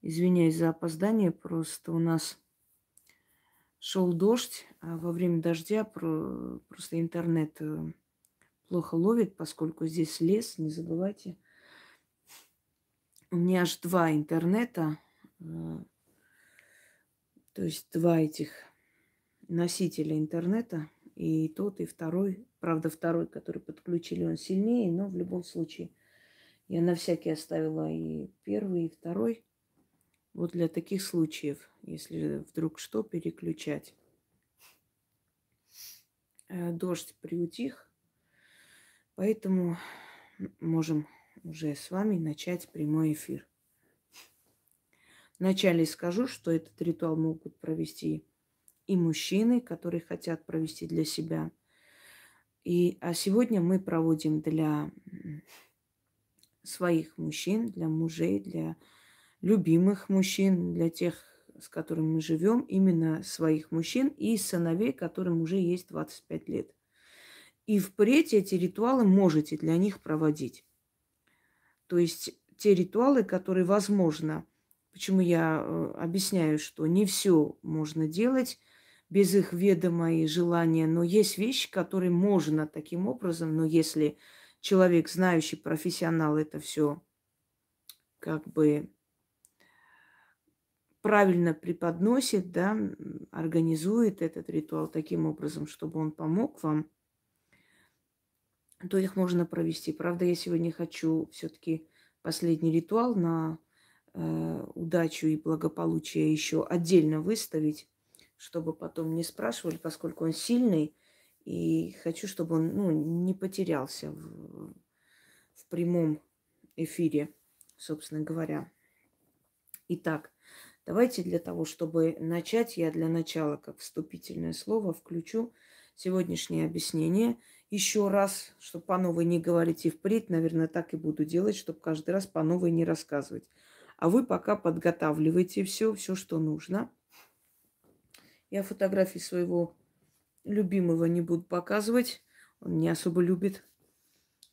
Извиняюсь за опоздание, просто у нас шел дождь, а во время дождя просто интернет плохо ловит, поскольку здесь лес, не забывайте. У меня аж два интернета, э, то есть два этих носителя интернета, и тот, и второй. Правда, второй, который подключили, он сильнее, но в любом случае я на всякий оставила и первый, и второй. Вот для таких случаев, если вдруг что, переключать. Дождь приутих, поэтому можем уже с вами начать прямой эфир. Вначале скажу, что этот ритуал могут провести и мужчины, которые хотят провести для себя. А сегодня мы проводим для своих мужчин, для мужей, для любимых мужчин, для тех, с которыми мы живем, именно своих мужчин и сыновей, которым уже есть 25 лет. И впредь эти ритуалы можете для них проводить. То есть те ритуалы, которые возможно, почему я объясняю, что не все можно делать без их ведома и желания, но есть вещи, которые можно таким образом, но если человек, знающий профессионал, это все как бы правильно преподносит, да, организует этот ритуал таким образом, чтобы он помог вам, то их можно провести. Правда, я сегодня хочу все-таки последний ритуал на удачу и благополучие еще отдельно выставить, чтобы потом не спрашивали, поскольку он сильный, и хочу, чтобы он не потерялся в прямом эфире, собственно говоря. Итак, давайте для того, чтобы начать, я для начала, как вступительное слово, включу сегодняшнее объяснение еще раз, чтобы по новой не говорить и впредь, наверное, так и буду делать, чтобы каждый раз по новой не рассказывать. А вы пока подготавливайте все, что нужно. Я фотографии своего любимого не буду показывать. Он не особо любит,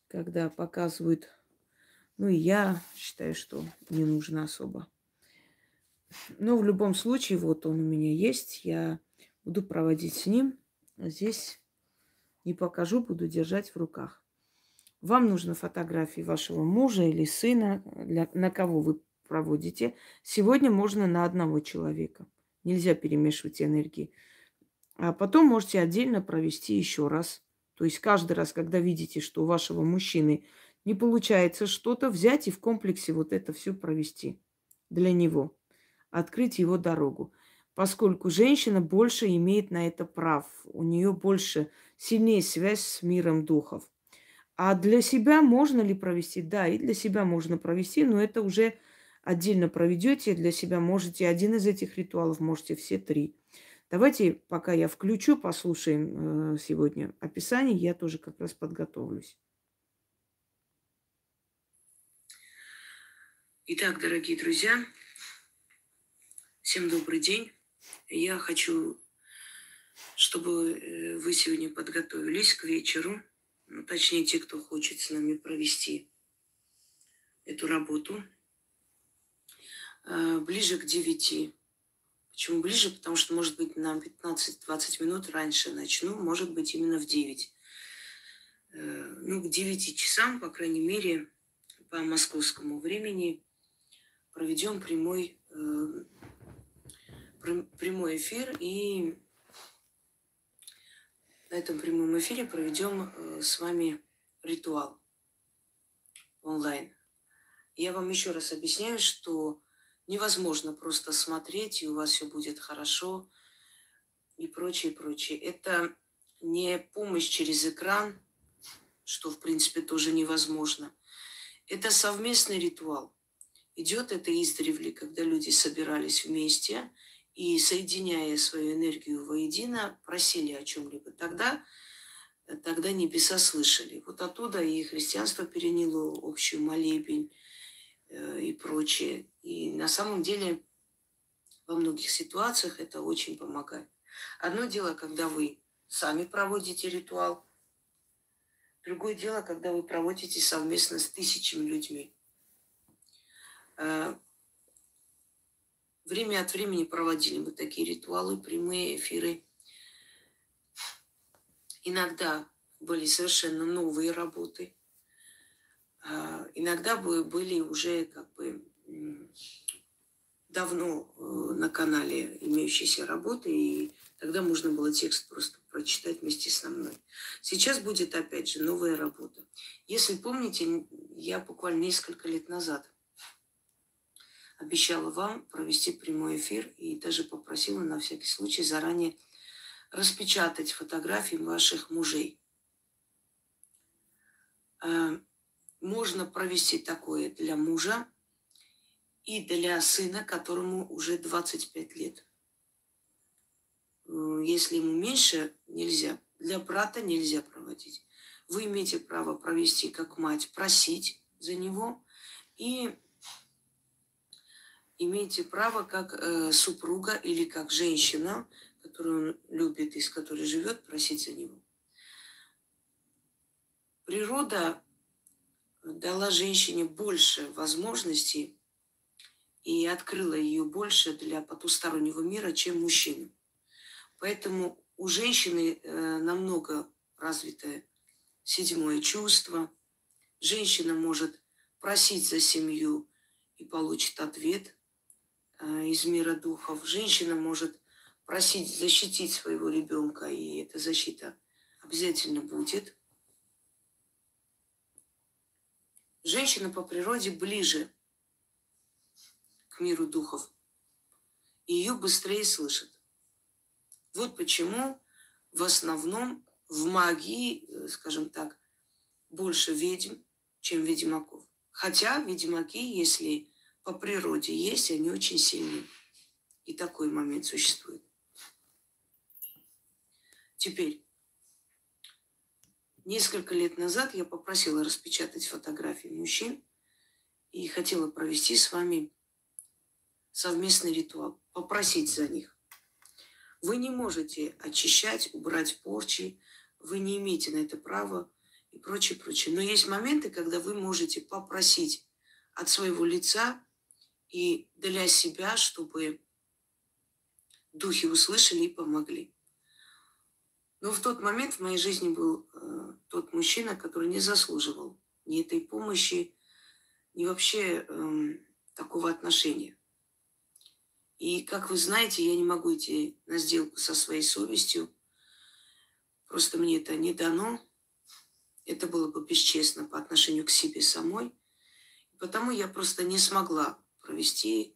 когда показывают. Ну и я считаю, что не нужно особо. Но в любом случае, вот он у меня есть. Я буду проводить с ним. А здесь не покажу, буду держать в руках. Вам нужны фотографии вашего мужа или сына, на кого вы проводите. Сегодня можно на одного человека. Нельзя перемешивать энергии. А потом можете отдельно провести еще раз. То есть каждый раз, когда видите, что у вашего мужчины не получается что-то, взять и в комплексе вот это все провести для него. Открыть его дорогу. Поскольку женщина больше имеет на это прав. У нее больше, сильнее связь с миром духов. А для себя можно ли провести? Да, и для себя можно провести, но это уже отдельно проведете. Для себя можете один из этих ритуалов, можете все три. Давайте, пока я включу, послушаем сегодня описание, я тоже как раз подготовлюсь. Итак, дорогие друзья, всем добрый день. Я хочу, чтобы вы сегодня подготовились к вечеру, ну, точнее, те, кто хочет с нами провести эту работу, ближе к 9. Почему ближе? Потому что, может быть, на 15-20 минут раньше начну, может быть, именно в 9. Ну, к 9 часам, по крайней мере, по московскому времени проведем прямой эфир. И на этом прямом эфире проведем с вами ритуал онлайн. Я вам еще раз объясняю, что невозможно просто смотреть, и у вас все будет хорошо, и прочее, прочее. Это не помощь через экран, что, в принципе, тоже невозможно. Это совместный ритуал. Идет это издревле, когда люди собирались вместе и, соединяя свою энергию воедино, просили о чем-либо. Тогда небеса слышали. Вот оттуда и христианство переняло общую молебень и прочее. И на самом деле во многих ситуациях это очень помогает. Одно дело, когда вы сами проводите ритуал. Другое дело, когда вы проводите совместно с тысячами людьми. Время от времени проводили мы такие ритуалы, прямые эфиры. Иногда были совершенно новые работы. Иногда были уже как бы давно на канале имеющиеся работы, и тогда можно было текст просто прочитать вместе со мной. Сейчас будет, опять же, новая работа. Если помните, я буквально несколько лет назад обещала вам провести прямой эфир и даже попросила на всякий случай заранее распечатать фотографии ваших мужей. Можно провести такое для мужа и для сына, которому уже 25 лет. Если ему меньше, нельзя. Для брата нельзя проводить. Вы имеете право провести как мать, просить за него, и имеете право как супруга или как женщина, которую он любит и с которой живет, просить за него. Природа дала женщине больше возможностей и открыла ее больше для потустороннего мира, чем мужчину. Поэтому у женщины намного развитое седьмое чувство. Женщина может просить за семью и получит ответ из мира духов. Женщина может просить защитить своего ребенка, и эта защита обязательно будет. Женщина по природе ближе к миру духов, и ее быстрее слышат. Вот почему в основном в магии, скажем так, больше ведьм, чем ведьмаков. Хотя ведьмаки, если по природе есть, они очень сильные. И такой момент существует. Теперь, несколько лет назад я попросила распечатать фотографии мужчин и хотела провести с вами совместный ритуал, попросить за них. Вы не можете очищать, убрать порчи, вы не имеете на это права и прочее, прочее. Но есть моменты, когда вы можете попросить от своего лица и для себя, чтобы духи услышали и помогли. Но в тот момент в моей жизни был тот мужчина, который не заслуживал ни этой помощи, ни вообще такого отношения. И, как вы знаете, я не могу идти на сделку со своей совестью. Просто мне это не дано. Это было бы бесчестно по отношению к себе самой. Потому я просто не смогла провести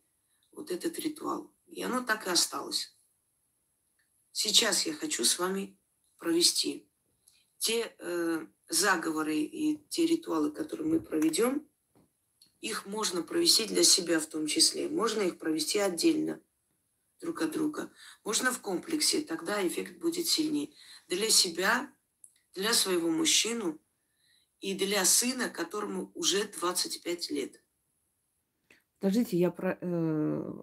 вот этот ритуал. И оно так и осталось. Сейчас я хочу с вами провести те заговоры и те ритуалы, которые мы проведем. Их можно провести для себя в том числе. Можно их провести отдельно друг от друга. Можно в комплексе, тогда эффект будет сильнее. Для себя, для своего мужчину и для сына, которому уже 25 лет. Подождите, я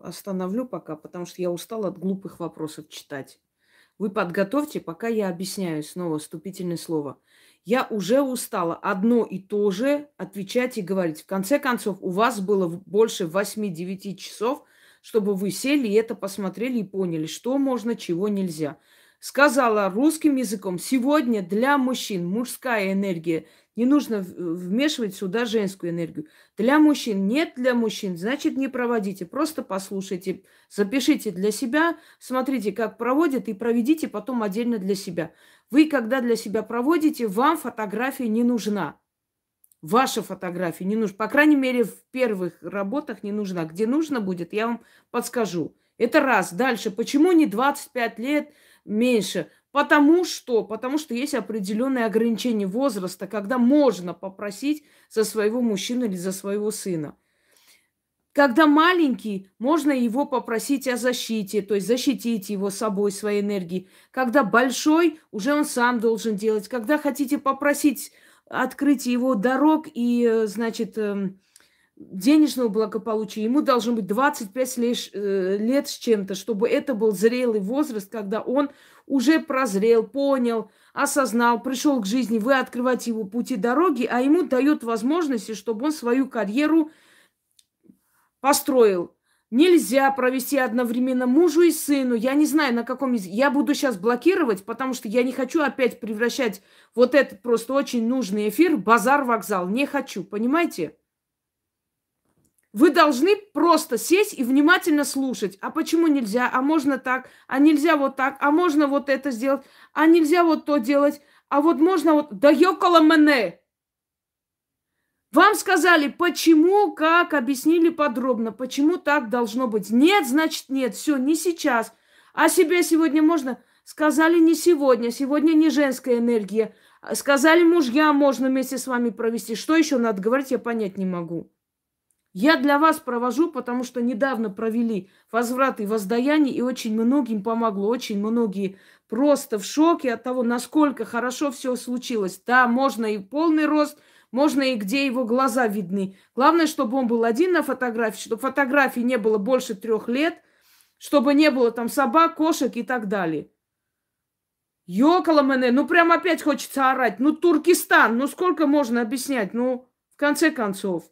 остановлю пока, потому что я устала от глупых вопросов читать. Вы подготовьте, пока я объясняю снова вступительное слово. Я уже устала одно и то же отвечать и говорить. В конце концов, у вас было больше 8-9 часов, чтобы вы сели и это посмотрели и поняли, что можно, чего нельзя. Сказала русским языком, сегодня для мужчин мужская энергия, не нужно вмешивать сюда женскую энергию. Для мужчин нет, для мужчин, значит, не проводите. Просто послушайте, запишите для себя, смотрите, как проводят, и проведите потом отдельно для себя. Вы, когда для себя проводите, вам фотография не нужна. Ваша фотография не нужна. По крайней мере, в первых работах не нужна. Где нужно будет, я вам подскажу. Это раз. Дальше. Почему не 25 лет меньше? Потому что есть определенные ограничения возраста, когда можно попросить за своего мужчину или за своего сына. Когда маленький, можно его попросить о защите, то есть защитить его собой, своей энергией. Когда большой, уже он сам должен делать. Когда хотите попросить открыть его дорог и, значит, денежного благополучия, ему должно быть 25 лет с чем-то, чтобы это был зрелый возраст, когда он уже прозрел, понял, осознал, пришел к жизни. Вы открываете его пути дороги, а ему дает возможности, чтобы он свою карьеру построил. Нельзя провести одновременно мужу и сыну. Я не знаю, на каком языке. Я буду сейчас блокировать, потому что я не хочу опять превращать вот этот просто очень нужный эфир в базар-вокзал. Не хочу, понимаете? Вы должны просто сесть и внимательно слушать. А почему нельзя? А можно так? А нельзя вот так? А можно вот это сделать? А нельзя вот то делать? А вот можно вот... Да ёкала мене! Вам сказали, почему, как, объяснили подробно, почему так должно быть. Нет, значит нет, все, не сейчас. А себе сегодня можно? Сказали не сегодня, сегодня не женская энергия. Сказали мужья можно вместе с вами провести. Что еще надо говорить, я понять не могу. Я для вас провожу, потому что недавно провели возврат и воздаяние, и очень многим помогло. Очень многие просто в шоке от того, насколько хорошо все случилось. Да, можно и полный рост, можно и где его глаза видны. Главное, чтобы он был один на фотографии, чтобы фотографий не было больше 3 лет, чтобы не было там собак, кошек и так далее. Ёкала мене, ну прям опять хочется орать. Ну, Туркестан, ну сколько можно объяснять? Ну, в конце концов.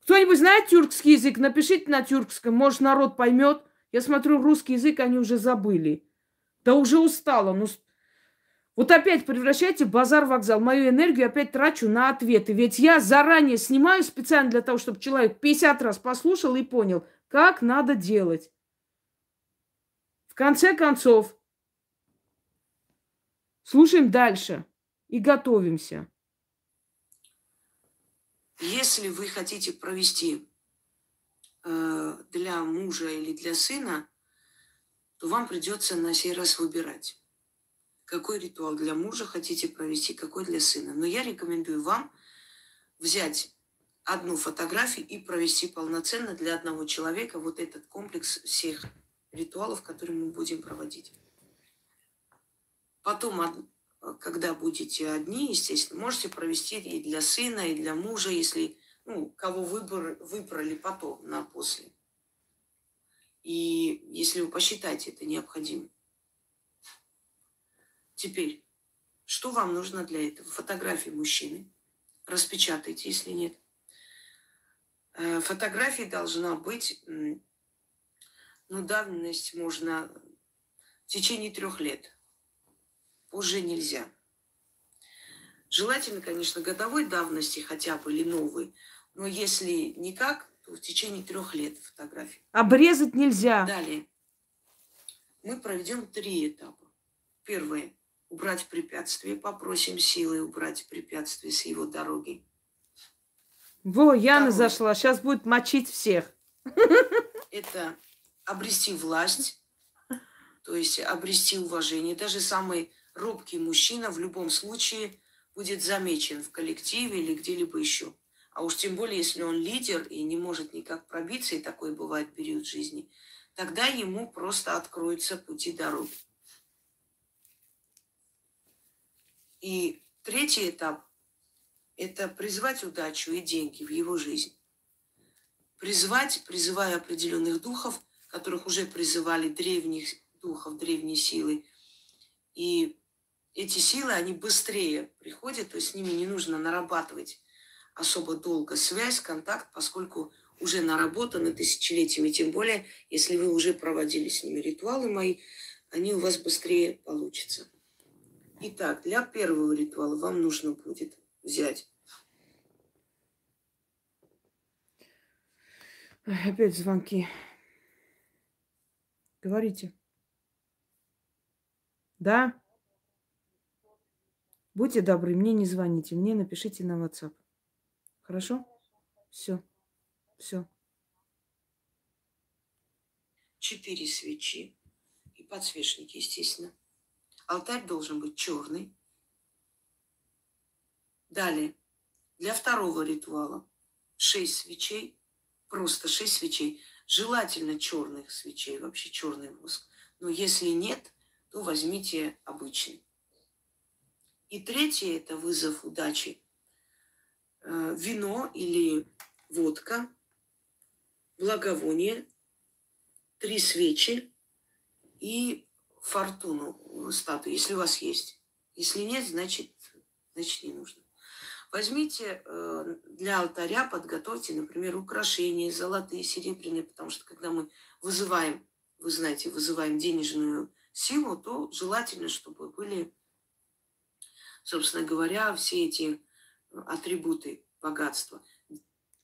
Кто-нибудь знает тюркский язык? Напишите на тюркском, может, народ поймет. Я смотрю, русский язык они уже забыли. Да уже устала. Ну, вот опять превращайте в базар-вокзал. Мою энергию опять трачу на ответы. Ведь я заранее снимаю специально для того, чтобы человек 50 раз послушал и понял, как надо делать. В конце концов, слушаем дальше и готовимся. Если вы хотите провести для мужа или для сына, то вам придется на сей раз выбирать, какой ритуал для мужа хотите провести, какой для сына. Но я рекомендую вам взять одну фотографию и провести полноценно для одного человека вот этот комплекс всех ритуалов, которые мы будем проводить. Потом, когда будете одни, естественно, можете провести и для сына, и для мужа, если, кого выбрали потом, на после. И если вы посчитаете это необходимо. Теперь, что вам нужно для этого? Фотографии мужчины. Распечатайте, если нет. Фотография должна быть, давность можно в течение 3 лет. Позже нельзя. Желательно, конечно, годовой давности хотя бы или новой. Но если никак, то в течение 3 лет фотографии. Обрезать нельзя. Далее. Мы проведем 3 этапа. Первое. Убрать препятствия. Попросим силы убрать препятствия с его дороги. Во, Яна зашла. Сейчас будет мочить всех. Это обрести власть, то есть обрести уважение. Даже самый робкий мужчина в любом случае будет замечен в коллективе или где-либо еще. А уж тем более, если он лидер и не может никак пробиться, и такой бывает период жизни, тогда ему просто откроются пути дороги. И 3-й этап – это призвать удачу и деньги в его жизнь. Призывая определенных духов, которых уже призывали древних духов, древние силы. И эти силы, они быстрее приходят, то есть с ними не нужно нарабатывать особо долго связь, контакт, поскольку уже наработаны тысячелетиями. Тем более, если вы уже проводили с ними ритуалы мои, они у вас быстрее получатся. Итак, для первого ритуала вам нужно будет взять. Опять звонки. Говорите. Да? Будьте добры, мне не звоните, мне напишите на WhatsApp. Хорошо? Все. Все. 4 свечи и подсвечники, естественно. Алтарь должен быть черный. Далее, для второго ритуала 6 свечей, просто 6 свечей. Желательно черных свечей, вообще черный воск. Но если нет, то возьмите обычный. И третье – это вызов удачи. Вино или водка, благовоние, 3 свечи и фортуну, статую, если у вас есть. Если нет, значит не нужно. Возьмите для алтаря, подготовьте, например, украшения золотые, серебряные, потому что когда мы вызываем, вы знаете, вызываем денежную силу, то желательно, чтобы были, собственно говоря, все эти атрибуты богатства.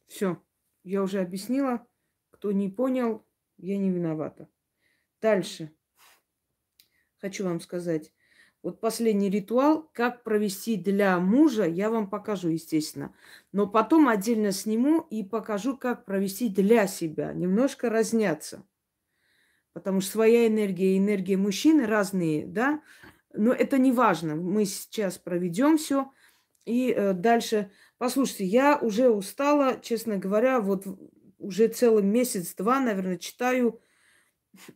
Все, я уже объяснила. Кто не понял, я не виновата. Дальше. Хочу вам сказать. Вот последний ритуал, как провести для мужа, я вам покажу, естественно. Но потом отдельно сниму и покажу, как провести для себя. Немножко разнятся. Потому что своя энергия и энергия мужчины разные, да? Но это не важно. Мы сейчас проведем все. И дальше. Послушайте, я уже устала, честно говоря, вот уже целый месяц-два, наверное, читаю.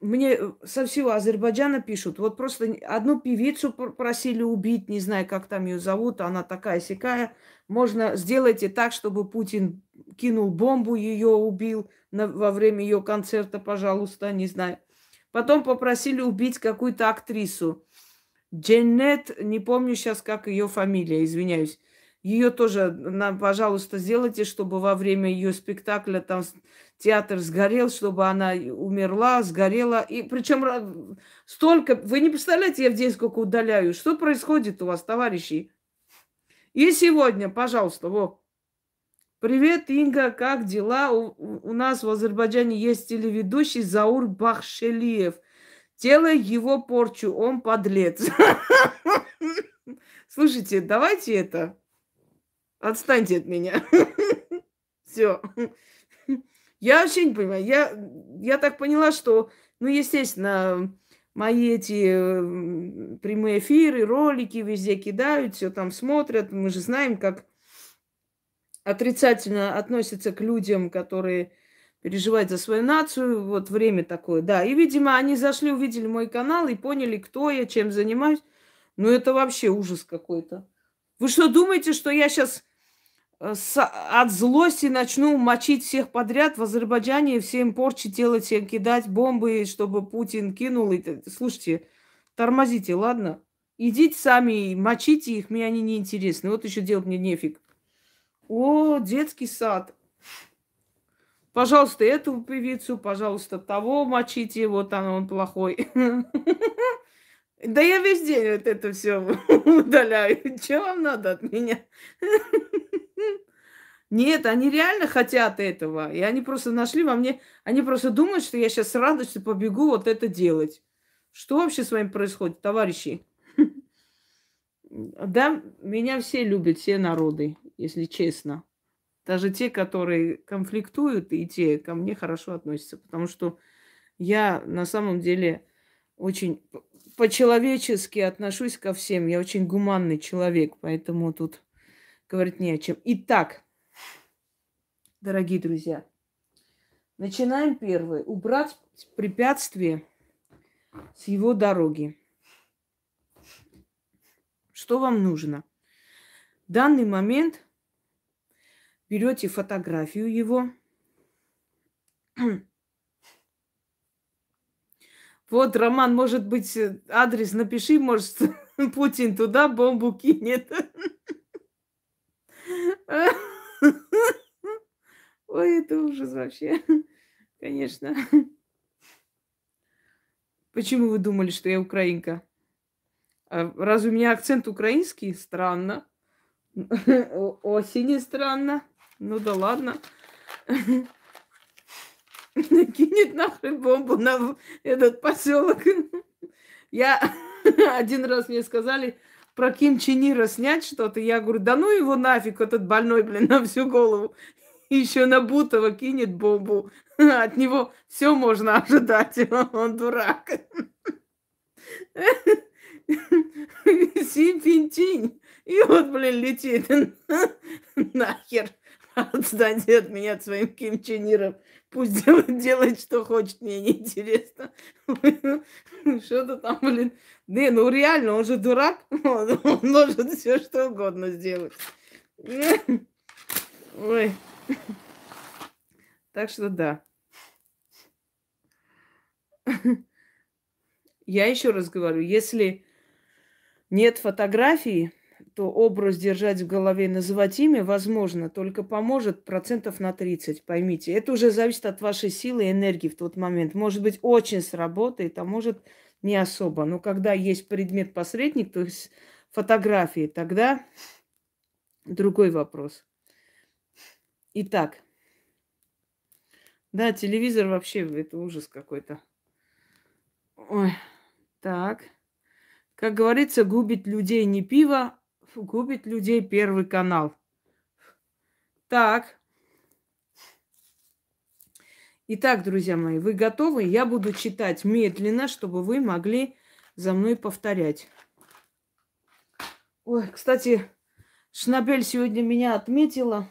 Мне со всего Азербайджана пишут. Вот просто одну певицу просили убить, не знаю, как там ее зовут, она такая-сякая. Можно сделайте так, чтобы Путин кинул бомбу, ее убил во время ее концерта, пожалуйста, не знаю. Потом попросили убить какую-то актрису. Дженнет, не помню сейчас, как ее фамилия, извиняюсь. Ее тоже, пожалуйста, сделайте, чтобы во время ее спектакля там театр сгорел, чтобы она умерла, сгорела. И причем столько, вы не представляете, я в день сколько удаляю. Что происходит у вас, товарищи? И сегодня, пожалуйста, вот. Привет, Инга, как дела? У нас в Азербайджане есть телеведущий Заур Бахшелиев. Делай его порчу, он подлец. Слушайте, давайте это. Отстаньте от меня. Все. Я вообще не понимаю. Я так поняла, что, ну, естественно, мои эти прямые эфиры, ролики везде кидают, все там смотрят. Мы же знаем, как отрицательно относятся к людям, которые переживают за свою нацию. Вот время такое, да. И, видимо, они зашли, увидели мой канал и поняли, кто я, чем занимаюсь. Ну, это вообще ужас какой-то. Вы что, думаете, что я сейчас от злости начну мочить всех подряд в Азербайджане, всем порчи делать, всем кидать бомбы, чтобы Путин кинул? Слушайте, тормозите, ладно? Идите сами, мочите их, мне они не интересны. Вот еще делать мне нефиг. О, детский сад. Пожалуйста, эту певицу, пожалуйста, того мочите, вот он плохой. Да я весь день вот это все удаляю. Что вам надо от меня? Нет, они реально хотят этого. И они просто нашли во мне... Они просто думают, что я сейчас с радостью побегу вот это делать. Что вообще с вами происходит, товарищи? Да, меня все любят, все народы, если честно. Даже те, которые конфликтуют, и те ко мне хорошо относятся. Потому что я на самом деле очень по-человечески отношусь ко всем. Я очень гуманный человек, поэтому тут говорить не о чем. Итак, дорогие друзья, начинаем первое. Убрать препятствие с его дороги. Что вам нужно? В данный момент берете фотографию его. Вот, Роман, может быть, адрес напиши, может, Путин туда бомбу кинет. Ой, это ужас вообще. Конечно. Почему вы думали, что я украинка? А разве у меня акцент украинский? Странно. Осень странно. Ну да ладно. Кинет нахрен бомбу на этот поселок. Я один раз мне сказали про Ким Чен Ира снять что-то. Я говорю, да ну его нафиг, этот больной, блин, на всю голову. Еще на Бутова кинет бомбу. От него все можно ожидать. Он дурак. Синь-пинь-тинь. И вот, блин, летит. Нахер. Отстаньте от меня своим Ким Чен Иром. Пусть делает, что хочет, мне неинтересно. Что-то там, блин. Не, ну реально, он же дурак. Он может все что угодно сделать. Ой. Так что да. Я еще раз говорю, если нет фотографии, то образ держать в голове, называть имя, возможно, только поможет процентов на 30, поймите. Это уже зависит от вашей силы и энергии в тот момент. Может быть, очень сработает, а может, не особо. Но когда есть предмет-посредник, то есть фотографии, тогда другой вопрос. Итак, да, телевизор вообще, это ужас какой-то. Ой, так. Как говорится, губит людей не пиво, губит людей Первый канал. Так. Итак, друзья мои, вы готовы? Я буду читать медленно, чтобы вы могли за мной повторять. Ой, кстати, Шнабель сегодня меня отметила.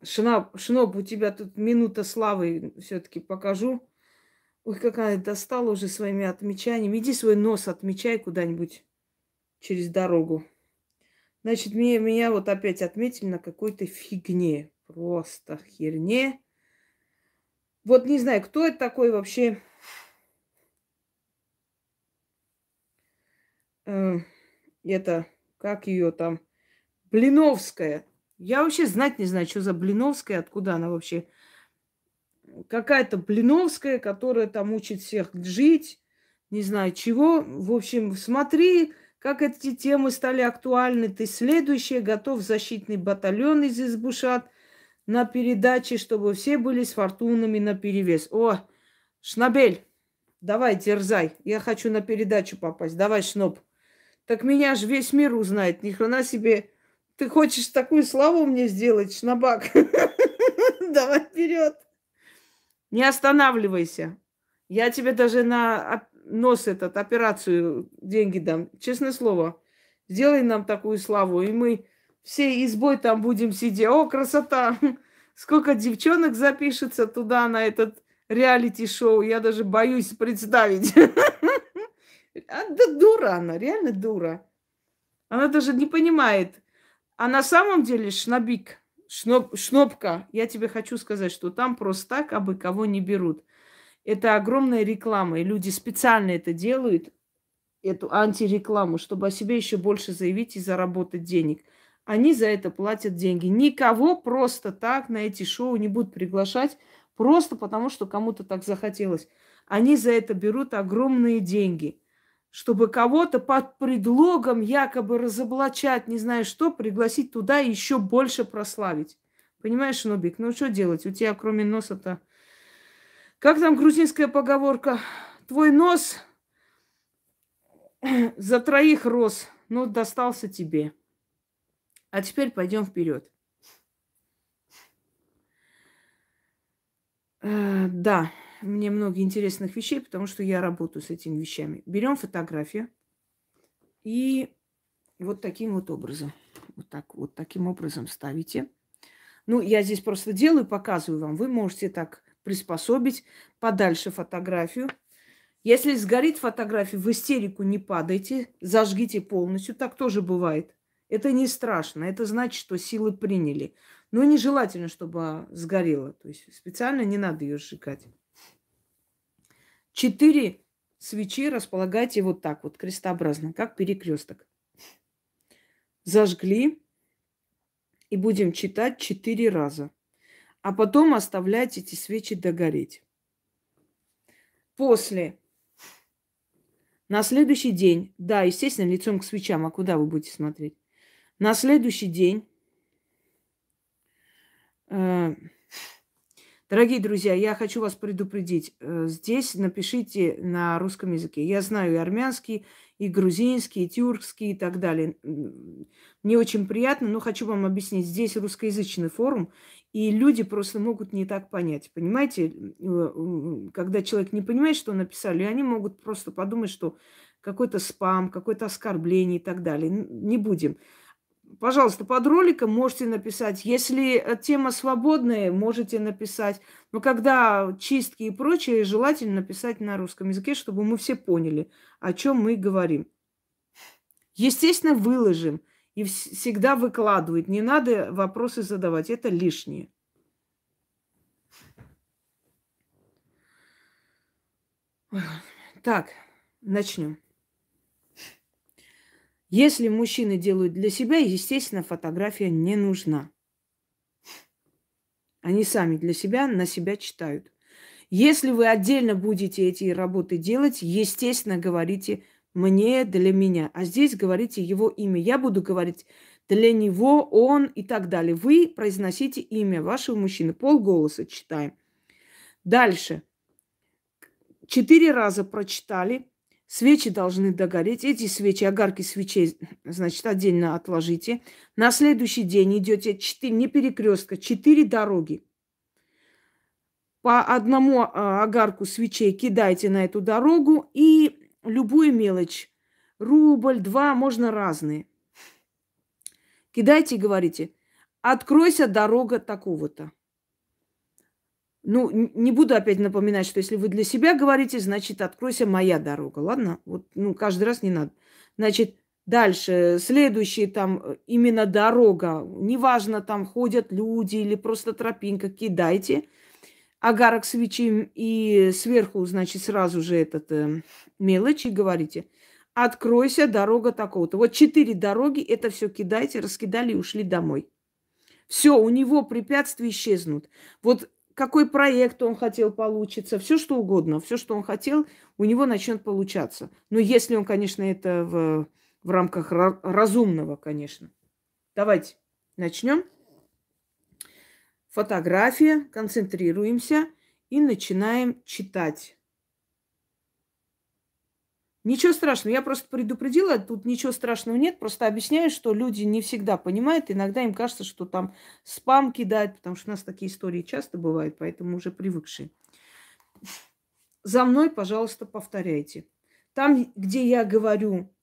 Шноб, у тебя тут минута славы, все-таки покажу. Ой, какая достала уже своими отмечаниями. Иди свой нос отмечай куда-нибудь через дорогу. Значит, меня вот опять отметили на какой-то фигне. Просто херне. Вот не знаю, кто это такой вообще. Это, как ее там, Блиновская. Я вообще знать не знаю, что за Блиновская, откуда она вообще. Какая-то Блиновская, которая там учит всех жить, не знаю чего. В общем, смотри, как эти темы стали актуальны. Ты следующая, готов защитный батальон из Избушат на передаче, чтобы все были с фортунами наперевес. О, Шнабель, давай, дерзай. Я хочу на передачу попасть. Давай, Шноб. Так меня же весь мир узнает. Ни хрена себе. Ты хочешь такую славу мне сделать, Шнабак? Давай вперед. Не останавливайся. Я тебе даже на нос этот, операцию деньги дам. Честное слово. Сделай нам такую славу, и мы всей избой там будем сидеть. О, красота! Сколько девчонок запишется туда, на этот реалити-шоу. Я даже боюсь представить. Да дура она, реально дура. Она даже не понимает. А на самом деле Шнобик, Шнобка, я тебе хочу сказать, что там просто так абы кого не берут. Это огромная реклама, и люди специально это делают, эту антирекламу, чтобы о себе еще больше заявить и заработать денег. Они за это платят деньги. Никого просто так на эти шоу не будут приглашать, просто потому что кому-то так захотелось. Они за это берут огромные деньги, чтобы кого-то под предлогом якобы разоблачать, не знаю что, пригласить туда и еще больше прославить. Понимаешь, Нобик? Ну что делать? У тебя кроме носа-то... Как там грузинская поговорка? Твой нос за троих рос, но достался тебе. А теперь пойдем вперед. Да, мне много интересных вещей, потому что я работаю с этими вещами. Берем фотографию и вот таким вот образом. Вот таким образом ставите. Ну, я здесь просто делаю, показываю вам. Вы можете так приспособить подальше фотографию. Если сгорит фотография, в истерику не падайте, зажгите полностью. Так тоже бывает. Это не страшно. Это значит, что силы приняли. Но нежелательно, чтобы сгорела. То есть специально не надо ее сжигать. 4 свечи располагайте вот так вот, крестообразно, как перекресток. Зажгли и будем читать 4 раза. А потом оставлять эти свечи догореть. После, на следующий день, да, естественно, лицом к свечам, а куда вы будете смотреть? На следующий день, дорогие друзья, я хочу вас предупредить. Здесь напишите на русском языке. Я знаю и армянский, и грузинский, и тюркский, и так далее. Мне очень приятно, но хочу вам объяснить. Здесь русскоязычный форум, и люди просто могут не так понять. Понимаете, когда человек не понимает, что написали, они могут просто подумать, что какой-то спам, какое-то оскорбление и так далее. Не будем. Пожалуйста, под роликом можете написать. Если тема свободная, можете написать. Но когда чистки и прочее, желательно написать на русском языке, чтобы мы все поняли, о чем мы говорим. Естественно, выложим. И всегда выкладывать. Не надо вопросы задавать. Это лишнее. Так, начнем. Если мужчины делают для себя, естественно, фотография не нужна. Они сами для себя на себя читают. Если вы отдельно будете эти работы делать, естественно, говорите мне, для меня. А здесь говорите его имя. Я буду говорить для него, он и так далее. Вы произносите имя вашего мужчины. Полголоса читаем. Дальше. 4 раза прочитали. Свечи должны догореть. Эти свечи, огарки свечей, значит, отдельно отложите. На следующий день идете 4, не перекрестка, 4 дороги. По одному огарку свечей кидайте на эту дорогу и любую мелочь. Рубль, 2, можно разные. Кидайте и говорите, откройся дорога такого-то. Ну, не буду опять напоминать, что если вы для себя говорите, значит, откройся моя дорога. Ладно? Вот, ну, каждый раз не надо. Значит, дальше, следующий там именно дорога. Неважно, там ходят люди или просто тропинка, кидайте. Огарок свечи и сверху, значит, сразу же этот мелочь и говорите, откройся, дорога такого-то. Вот 4 дороги, это все кидайте, раскидали и ушли домой. Все, у него препятствия исчезнут. Вот какой проект он хотел получиться, все что угодно, все, что он хотел, у него начнет получаться. Но если он, конечно, это в рамках разумного, конечно. Давайте начнем. Фотография, концентрируемся и начинаем читать. Ничего страшного, я просто предупредила, тут ничего страшного нет, просто объясняю, что люди не всегда понимают, иногда им кажется, что там спам кидают, потому что у нас такие истории часто бывают, поэтому уже привыкшие. За мной, пожалуйста, повторяйте. Там, где я говорю,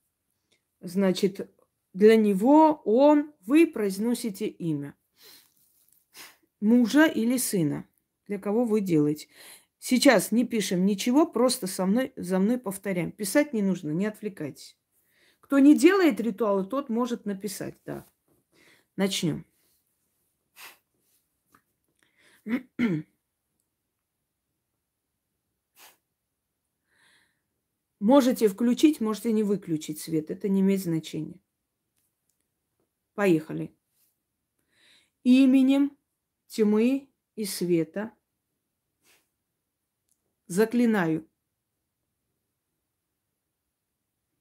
значит, для него, он, вы произносите имя мужа или сына, для кого вы делаете. Сейчас не пишем ничего, просто за мной повторяем. Писать не нужно, не отвлекайтесь. Кто не делает ритуалы, тот может написать, да. Начнем. Можете включить, можете не выключить свет. Это не имеет значения. Поехали. Именем тьмы и света заклинаю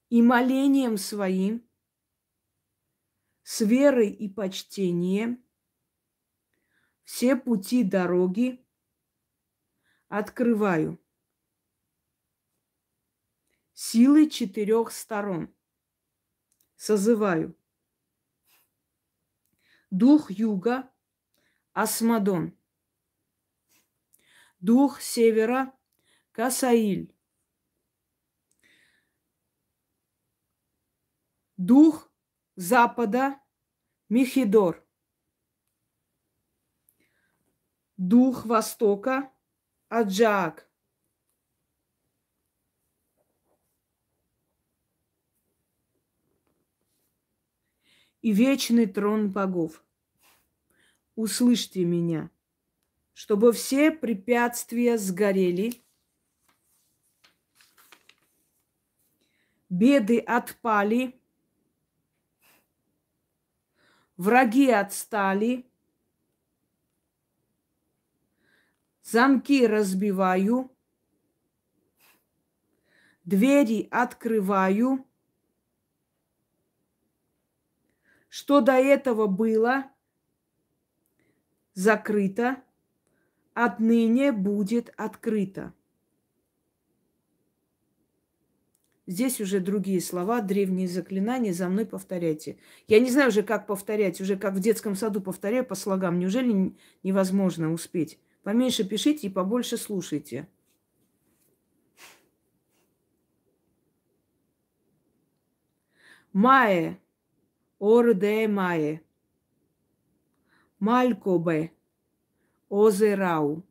и молением своим, с верой и почтением все пути дороги открываю. Силы 4 сторон созываю. Дух юга Асмодон. Дух севера Касаиль. Дух запада Михидор. Дух востока Аджаак. И вечный трон богов. Услышьте меня, чтобы все препятствия сгорели, беды отпали, враги отстали, замки разбиваю, двери открываю. Что до этого было закрыто, отныне будет открыто. Здесь уже другие слова, древние заклинания, за мной повторяйте. Я не знаю уже, как повторять, уже как в детском саду повторяю по слогам. Неужели невозможно успеть? Поменьше пишите и побольше слушайте. Мае, орде мае, малькобе, озерау,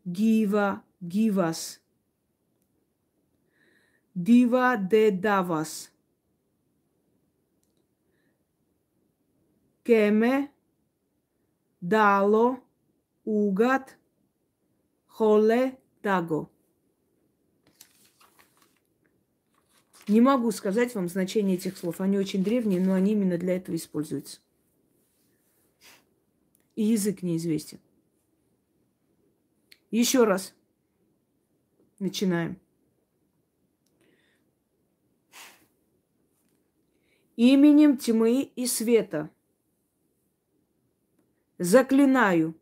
гива, гивас, дива де давас, кеме, дало, угат, холе, даго. Не могу сказать вам значение этих слов. Они очень древние, но они именно для этого используются. И язык неизвестен. Еще раз. Начинаем. Именем тьмы и света заклинаю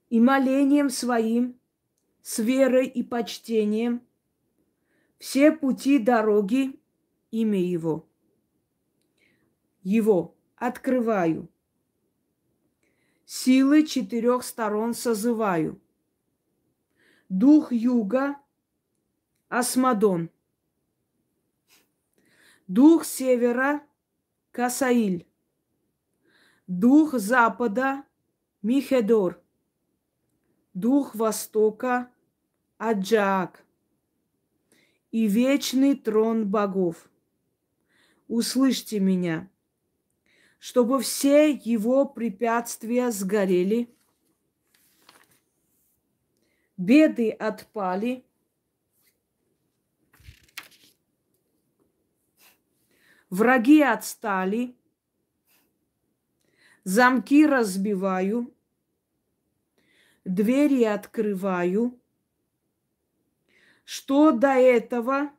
и молением своим, с верой и почтением все пути дороги имя Его. Его открываю. Силы 4 сторон созываю. Дух юга – Асмодон. Дух севера – Касаиль. Дух запада – Михедор. Дух востока – Аджаак. И вечный трон богов. Услышьте меня, чтобы все его препятствия сгорели, беды отпали, враги отстали, замки разбиваю, двери открываю. Что до этого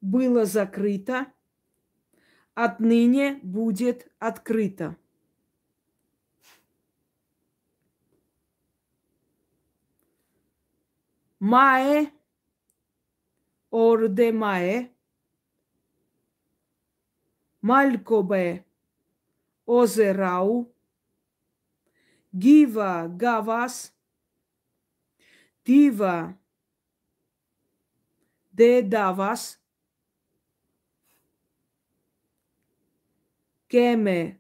было закрыто, отныне будет открыто. Мае, орде мае, малькобе, озерау, гива гавас, дива де давас, кеме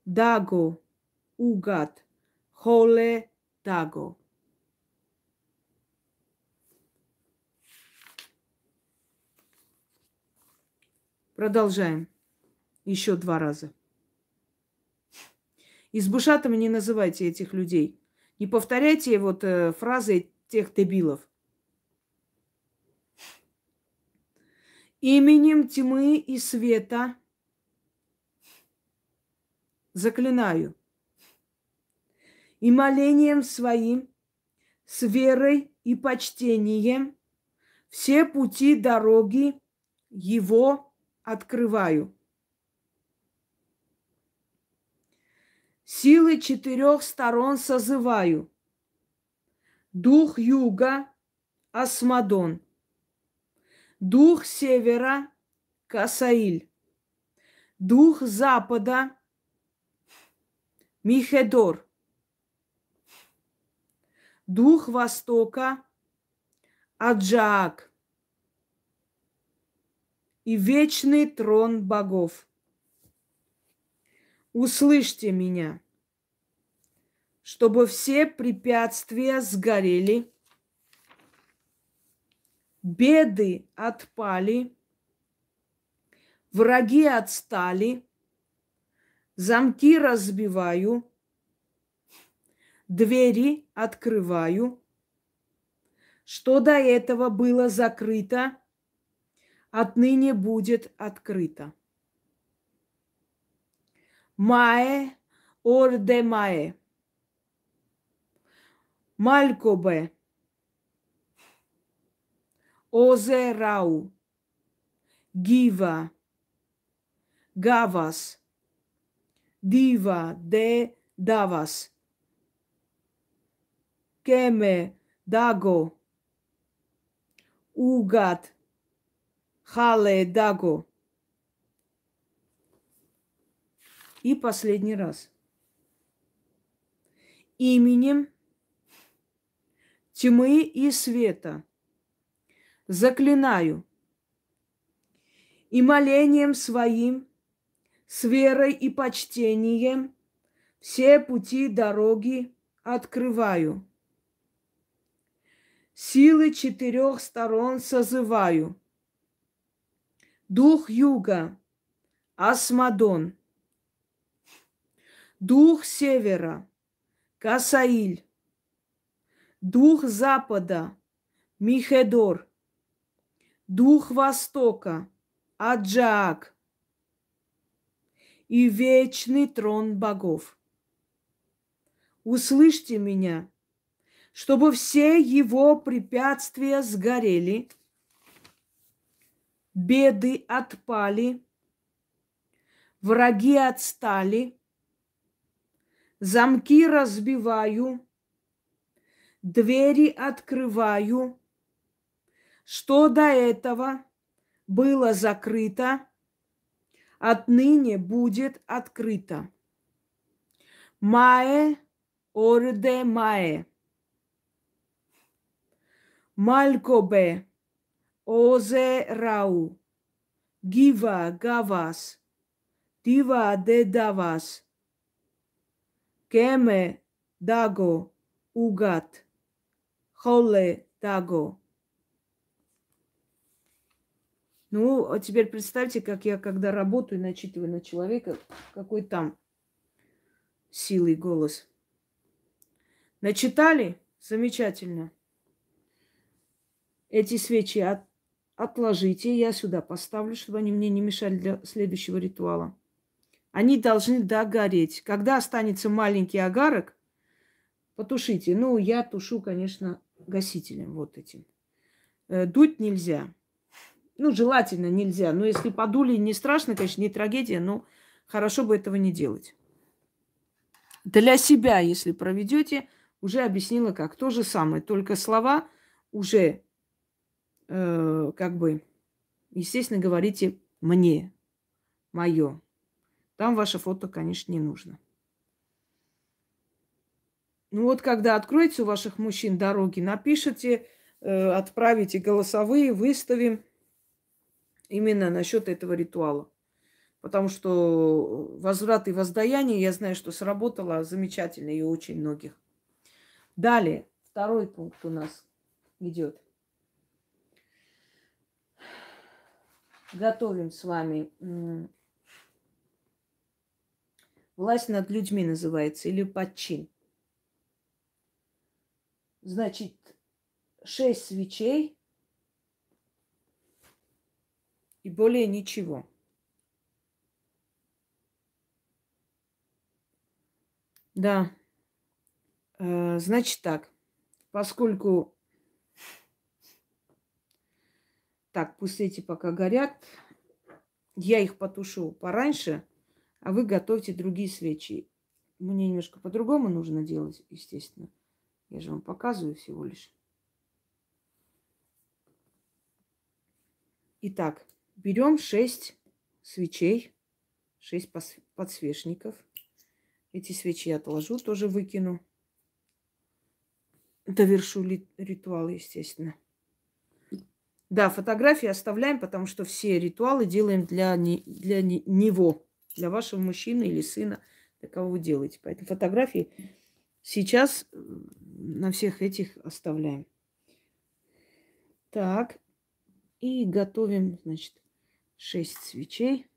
даго угат, холе даго. Продолжаем. Еще 2 раза. Избушатами не называйте этих людей. Не повторяйте фразы тех дебилов. Именем тьмы и света заклинаю и молением своим, с верой и почтением все пути дороги Его открываю. Силы 4 сторон созываю. Дух юга – Асмодон. Дух севера – Касаиль. Дух запада – Михедор. Дух востока – Аджаак. И вечный трон богов. Услышьте меня, чтобы все препятствия сгорели, беды отпали, враги отстали, замки разбиваю, двери открываю. Что до этого было закрыто, отныне будет открыто. Мае, орде мае, малькобе, озерау, гива, гавас, дива де давас, кеме даго, угат, хале даго. И последний раз. Именем тьмы и света заклинаю и молением своим, с верой и почтением все пути дороги открываю. Силы 4 сторон созываю. Дух юга – Асмодон. Дух севера – Касаиль. дух Запада, Михедор, дух Востока, Аджаак и вечный трон богов. Услышьте меня, чтобы все его препятствия сгорели, беды отпали, враги отстали, замки разбиваю, двери открываю, что до этого было закрыто, отныне будет открыто. Мае орде мае. Малькобе озе рау. Гива гавас. Дива де давас. Кеме даго угат. Холе даго. Ну, а теперь представьте, как я, когда работаю, начитываю на человека, какой там силой голос. Начитали? Замечательно. Эти свечи отложите, я сюда поставлю, чтобы они мне не мешали для следующего ритуала. Они должны догореть. Когда останется маленький огарок, потушите. Ну, я тушу, конечно, гасителем вот этим. Дуть нельзя. Ну, желательно нельзя. Но если подули, не страшно, конечно, не трагедия, но хорошо бы этого не делать. Для себя, если проведете, уже объяснила как. То же самое, только слова уже, как бы, естественно, говорите мне, мое. Там ваше фото, конечно, не нужно. Ну вот, когда откроете у ваших мужчин дороги, напишите, отправите голосовые, выставим именно насчет этого ритуала. Потому что возврат и воздаяние, я знаю, что сработало замечательно и у очень многих. Далее, второй пункт у нас идет. Готовим с вами. Власть над людьми называется, или подчин. Значит, 6 свечей и более ничего. Да. Значит так, поскольку... Так, пусть эти пока горят. Я их потушу пораньше, а вы готовьте другие свечи. Мне немножко по-другому нужно делать, естественно. Я же вам показываю всего лишь. Итак, берем 6 свечей, 6 подсвечников. Эти свечи я отложу, тоже выкину. Довершу ритуал, естественно. Да, фотографии оставляем, потому что все ритуалы делаем для него, для вашего мужчины или сына, для кого вы делаете. Поэтому фотографии сейчас на всех этих оставляем. Так, и готовим, значит, 6 свечей.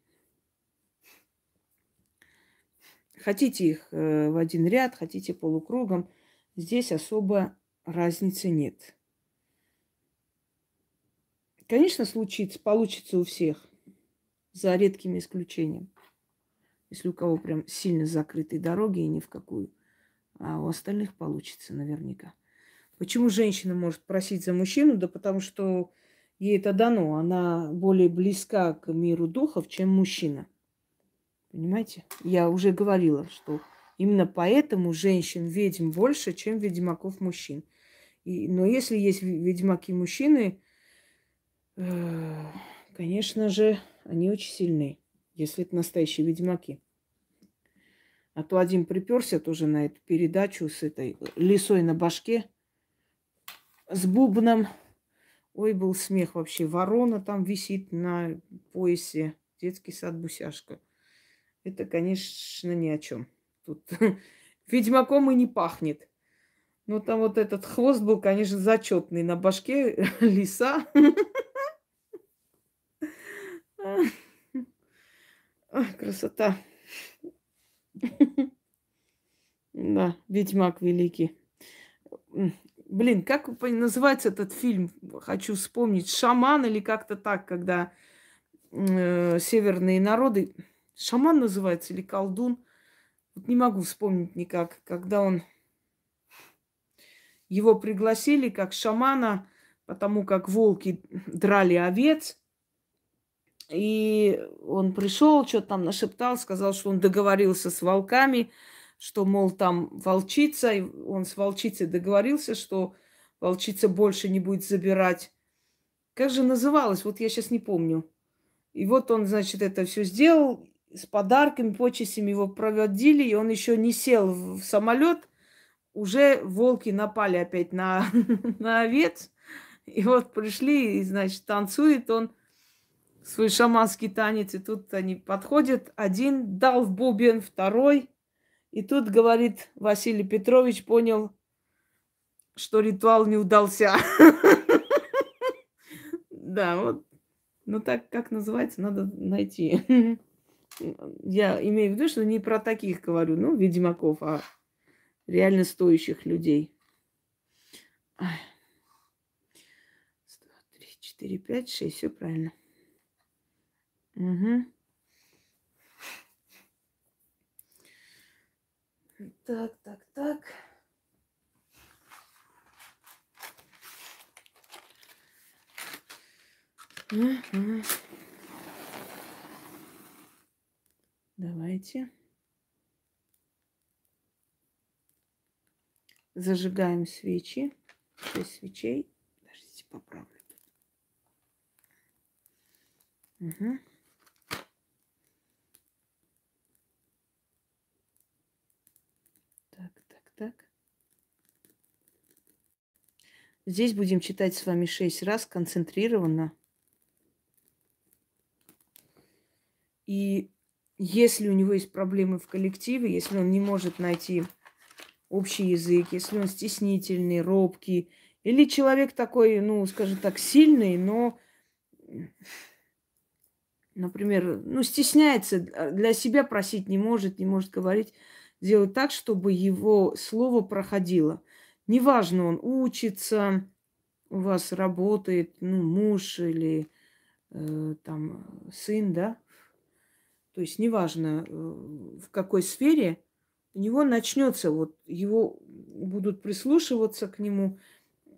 Хотите их в один ряд, хотите полукругом. Здесь особо разницы нет. Конечно, получится у всех, за редким исключением. Если у кого прям сильно закрытые дороги и ни в какую. А у остальных получится наверняка. Почему женщина может просить за мужчину? Да потому что ей это дано. Она более близка к миру духов, чем мужчина. Понимаете? Я уже говорила, что именно поэтому женщин-ведьм больше, чем ведьмаков-мужчин. Но если есть ведьмаки-мужчины, конечно же, они очень сильны, если это настоящие ведьмаки. А то один приперся тоже на эту передачу с этой лисой на башке, с бубном. Ой, был смех вообще. Ворона там висит на поясе. Детский сад Бусяшка. Это, конечно, ни о чем. Тут ведьмаком и не пахнет. Но там вот этот хвост был, конечно, зачетный. На башке лиса. Красота. Да, ведьмак великий. Блин, как называется этот фильм? Хочу вспомнить. «Шаман» или как-то так, когда северные народы... «Шаман» называется или «Колдун»? Вот не могу вспомнить никак. Когда он... Его пригласили как шамана, потому как волки драли овец. И он пришел, что-то там нашептал, сказал, что он договорился с волками, что, мол, там волчица, и он с волчицей договорился, что волчица больше не будет забирать. Как же называлось? Вот я сейчас не помню. И вот он, значит, это все сделал, с подарками, почестями его проводили, и он еще не сел в самолет, уже волки напали опять на, на овец. И вот пришли, и, значит, танцует он свой шаманский танец, и тут они подходят, один дал в бубен, второй, и тут, говорит, Василий Петрович понял, что ритуал не удался. Да, вот, ну так, как называется, надо найти. Я имею в виду, что не про таких говорю, ну, ведьмаков, а реально стоящих людей. 1, 2, 3, 4, 5, 6, все правильно. Угу. Так, так, так. Угу. Давайте. Зажигаем свечи. 6 свечей. Подождите, поправлю. Угу. Так, так, так. Здесь будем читать с вами 6 раз концентрированно. И если у него есть проблемы в коллективе, если он не может найти общий язык, если он стеснительный, робкий, или человек такой, ну, скажем так, сильный, но, например, ну, стесняется, для себя просить не может говорить, делать так, чтобы его слово проходило. Неважно, он учится, у вас работает, ну, муж или там сын, да, то есть неважно, в какой сфере, у него начнется, вот его будут прислушиваться к нему,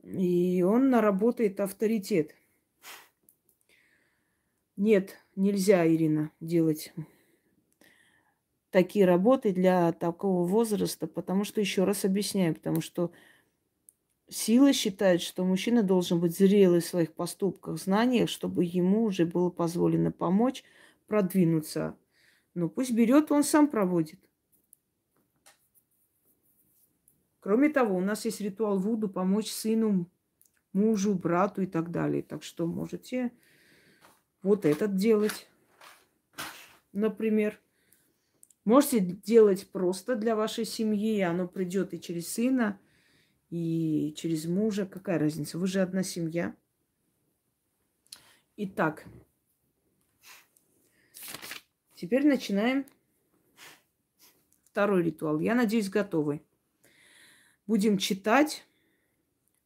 и он наработает авторитет. Нет, нельзя, Ирина, делать такие работы для такого возраста, потому что, еще раз объясняю, потому что сила считает, что мужчина должен быть зрелый в своих поступках, знаниях, чтобы ему уже было позволено помочь продвинуться. Ну, пусть берет, он сам проводит. Кроме того, у нас есть ритуал Вуду помочь сыну, мужу, брату и так далее. Так что можете вот этот делать, например. Можете делать просто для вашей семьи, и оно придет и через сына, и через мужа. Какая разница? Вы же одна семья. Итак, теперь начинаем второй ритуал. Я надеюсь, готовы. Будем читать.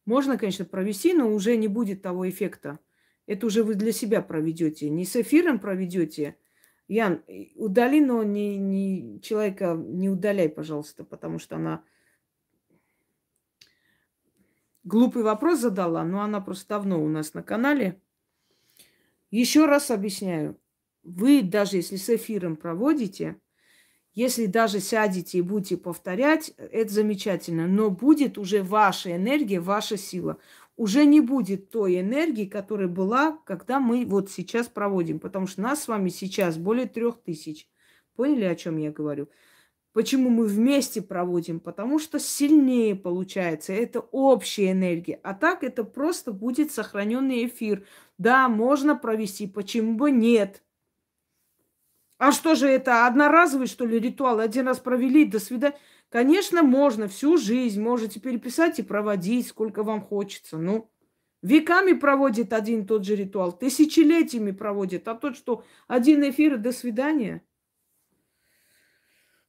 Можно, конечно, провести, но уже не будет того эффекта. Это уже вы для себя проведете. Не с эфиром проведете. Ян, удали, но человека не удаляй, пожалуйста, потому что она глупый вопрос задала, но она просто давно у нас на канале. Еще раз объясняю. Вы даже если с эфиром проводите, если даже сядете и будете повторять, это замечательно. Но будет уже ваша энергия, ваша сила. Уже не будет той энергии, которая была, когда мы вот сейчас проводим. Потому что нас с вами сейчас более 3000. Поняли, о чем я говорю? Почему мы вместе проводим? Потому что сильнее получается. Это общая энергия. А так это просто будет сохраненный эфир. Да, можно провести. Почему бы нет? А что же это, одноразовый, что ли, ритуал? Один раз провели, до свидания. Конечно, можно всю жизнь. Можете переписать и проводить, сколько вам хочется. Ну, веками проводит один и тот же ритуал. Тысячелетиями проводит. А тот, что один эфир и до свидания.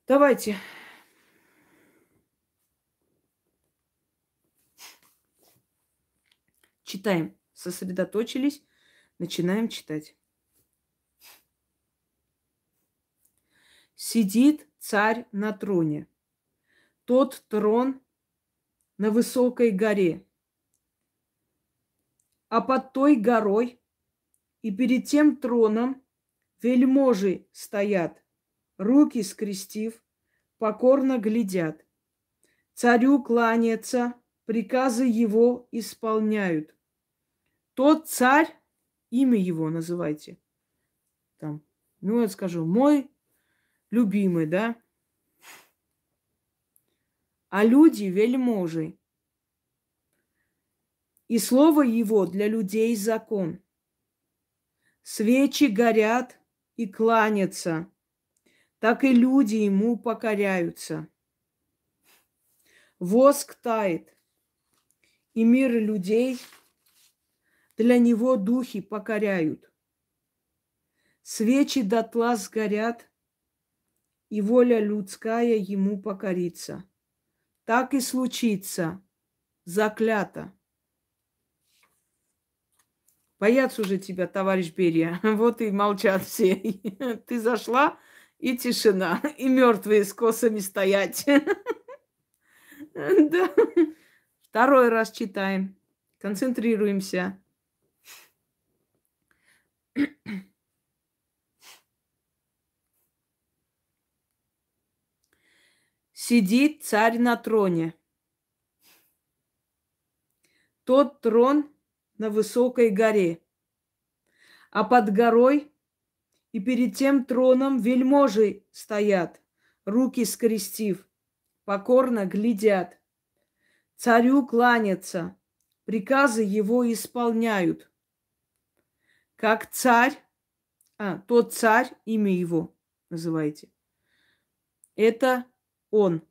Давайте. Читаем. Сосредоточились. Начинаем читать. Сидит царь на троне. Тот трон на высокой горе. А под той горой и перед тем троном вельможи стоят, руки скрестив, покорно глядят. Царю кланяться, приказы его исполняют. Тот царь, имя его называйте. Там, ну, я скажу, мой любимый, да? А люди вельможи. И слово его для людей закон. Свечи горят и кланятся, так и люди ему покоряются. Воск тает, и мир людей для него духи покоряют. Свечи дотла сгорят, и воля людская ему покорится. Так и случится, заклято. Боятся уже тебя, товарищ Берия. Вот и молчат все. Ты зашла, и тишина, и мертвые с косами стоять. Да. Второй раз читаем. Концентрируемся. Сидит царь на троне. Тот трон на высокой горе. А под горой и перед тем троном вельможи стоят, руки скрестив, покорно глядят. Царю кланятся, приказы его исполняют. Как царь, тот царь, имя его называйте, это он.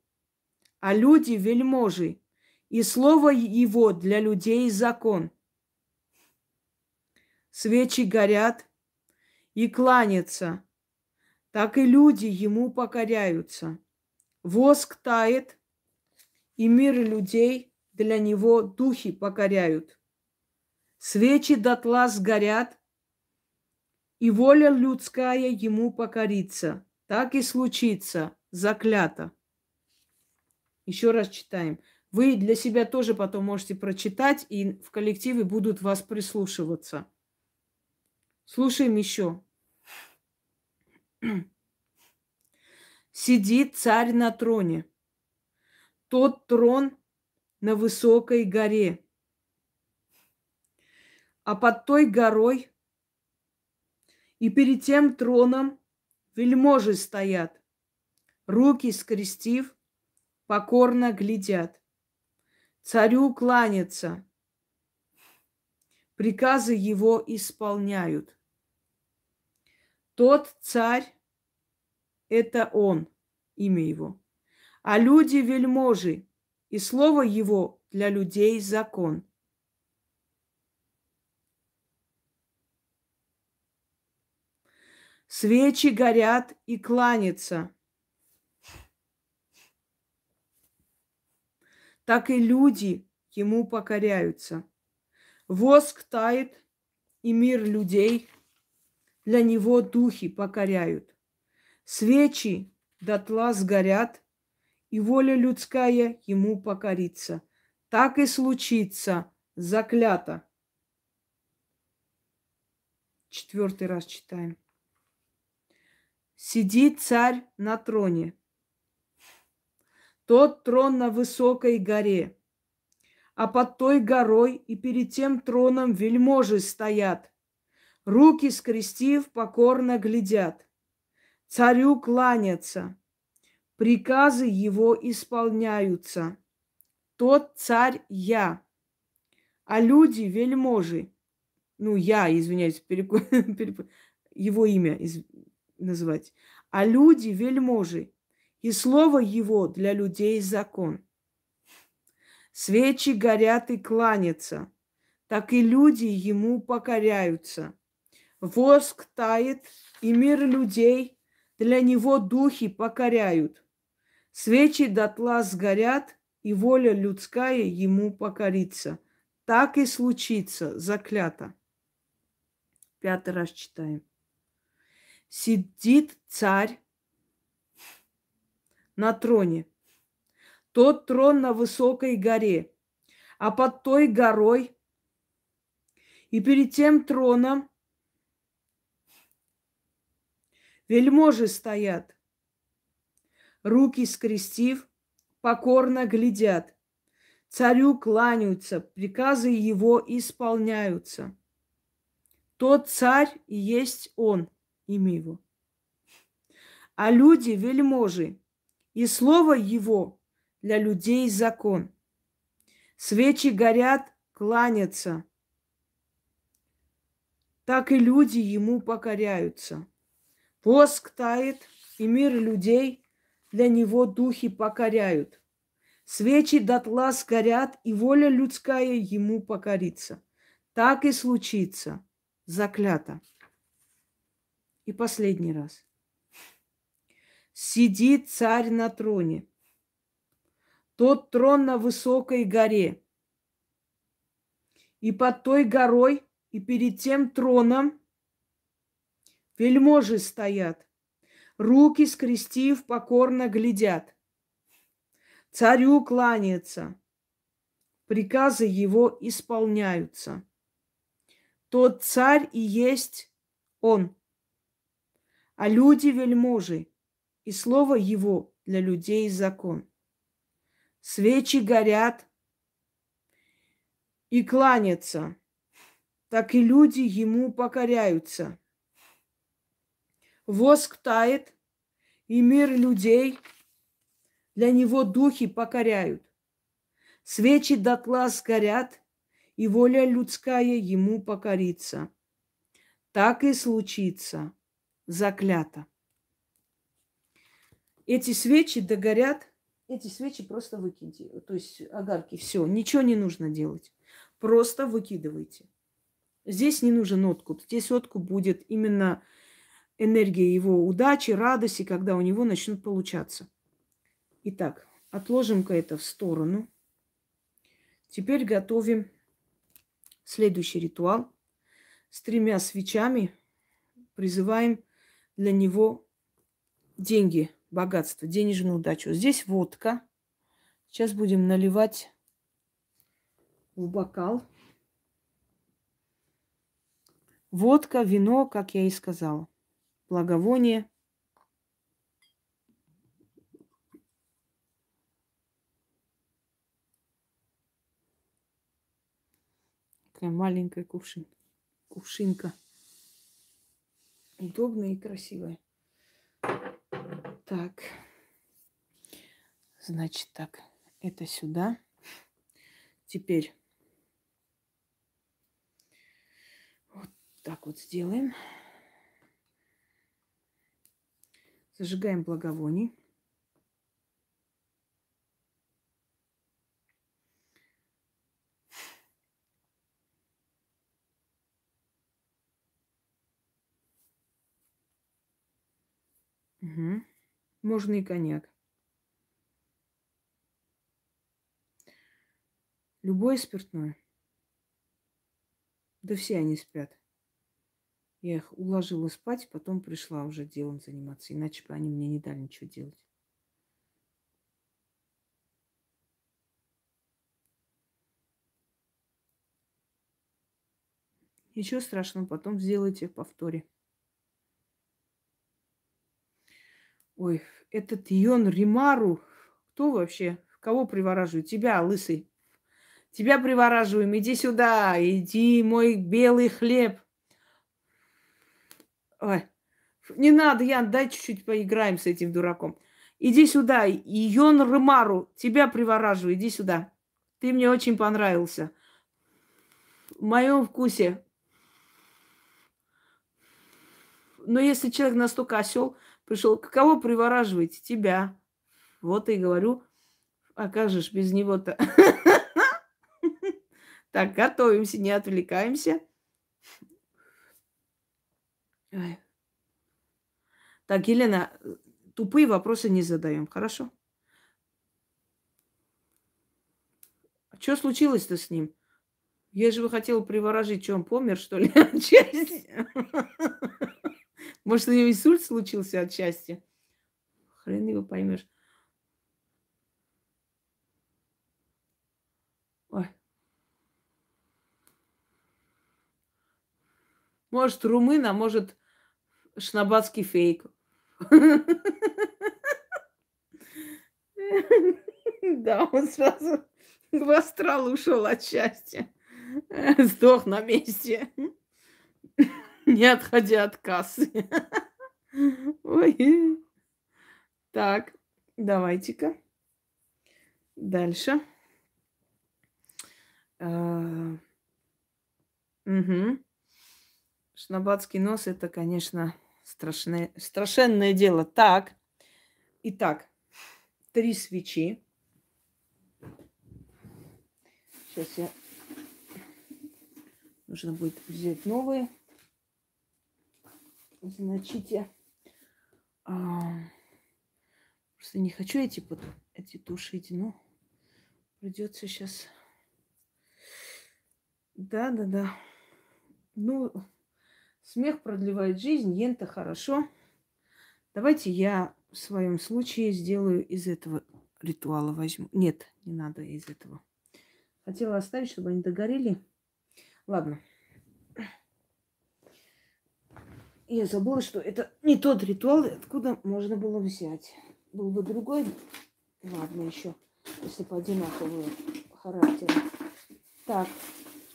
А люди вельможи, и слово его для людей закон. Свечи горят и кланятся, так и люди ему покоряются. Воск тает, и мир людей для него духи покоряют. Свечи дотла сгорят, и воля людская ему покорится. Так и случится, заклято. Еще раз читаем. Вы для себя тоже потом можете прочитать, и в коллективе будут вас прислушиваться. Слушаем еще. Сидит царь на троне. Тот трон на высокой горе. А под той горой и перед тем троном вельможи стоят, руки скрестив, покорно глядят. Царю кланятся, приказы его исполняют. Тот царь – это он, имя его. А люди вельможи, и слово его для людей закон. Свечи горят и кланятся, так и люди ему покоряются. Воск тает, и мир людей для него духи покоряют. Свечи дотла сгорят, и воля людская ему покорится. Так и случится, заклято. 4 раз читаем. Сидит царь на троне. Тот трон на высокой горе. А под той горой и перед тем троном вельможи стоят. Руки скрестив, покорно глядят. Царю кланятся. Приказы его исполняются. Тот царь я. А люди вельможи. Ну, я, извиняюсь, его имя называть. А люди вельможи. И слово его для людей закон. Свечи горят и кланятся, так и люди ему покоряются. Воск тает, и мир людей для него духи покоряют. Свечи дотла сгорят, и воля людская ему покорится. Так и случится, заклято. 5-й раз читаем. Сидит царь на троне. Тот трон на высокой горе, а под той горой и перед тем троном вельможи стоят, руки скрестив, покорно глядят. Царю кланяются, приказы его исполняются. Тот царь и есть он, имя его. А люди вельможи, и слово его для людей закон. Свечи горят, кланятся, так и люди ему покоряются. Воск тает, и мир людей для него духи покоряют. Свечи дотла сгорят, и воля людская ему покорится. Так и случится, заклято. И последний раз. Сидит царь на троне. Тот трон на высокой горе. И под той горой, и перед тем троном вельможи стоят, руки скрестив, покорно глядят. Царю кланяются, приказы его исполняются. Тот царь и есть он, а люди вельможи, и слово его для людей закон. Свечи горят и кланятся, так и люди ему покоряются. Воск тает, и мир людей для него духи покоряют. Свечи дотла сгорят, и воля людская ему покорится. Так и случится, заклято. Эти свечи догорят, эти свечи просто выкиньте. То есть огарки, все, ничего не нужно делать. Просто выкидывайте. Здесь не нужен откуп. Здесь откуп будет именно энергия его удачи, радости, когда у него начнут получаться. Итак, отложим-ка это в сторону. Теперь готовим следующий ритуал. С 3 свечами призываем для него деньги, богатство, денежную удачу. Здесь водка. Сейчас будем наливать в бокал. Водка, вино, как я и сказала. Благовоние. Такая маленькая кувшинка. Удобная и красивая. Так. Значит так. Это сюда. Теперь вот так вот сделаем. Зажигаем благовоние. Угу. Можно и коньяк. Любое спиртное. Да все они спят. Я их уложила спать, потом пришла уже делом заниматься. Иначе бы они мне не дали ничего делать. Ничего страшного, потом сделайте в повторе. Ой, этот Йон Римару. Кто вообще? Кого привораживает? Тебя, лысый. Тебя привораживаем. Иди сюда. Иди, мой белый хлеб. Ой, не надо, Ян, дай чуть-чуть поиграем с этим дураком. Иди сюда. Йон Римару. Тебя привораживаю. Иди сюда. Ты мне очень понравился. В моем вкусе. Но если человек настолько осел, пришел, кого привораживаете? Тебя. Вот и говорю, а как же ж без него-то? Так, готовимся, не отвлекаемся. Так, Елена, тупые вопросы не задаем, хорошо? А что случилось-то с ним? Я же его хотела приворожить. Что, он помер, что ли, от счастья? Может, у него инсульт случился от счастья? Хрен его поймешь. Ой. Может, румын, а может, шнабадский фейк. Да, он сразу в астрал ушел от счастья. Сдох на месте, не отходя от кассы. Ой. Так, давайте-ка. Дальше. Угу. Шнабадский нос – это, конечно, страшенное дело. Так, итак, 3 свечи. Сейчас нужно будет взять новые. Значите, просто не хочу эти тушить, но придется сейчас. Да. Ну, смех продлевает жизнь, ента хорошо. Давайте я в своем случае сделаю из этого ритуала возьму. Нет, не надо из этого. Хотела оставить, чтобы они догорели. Ладно. Я забыла, что это не тот ритуал, откуда можно было взять. Был бы другой. Ладно, еще, если по одинаковому характеру. Так,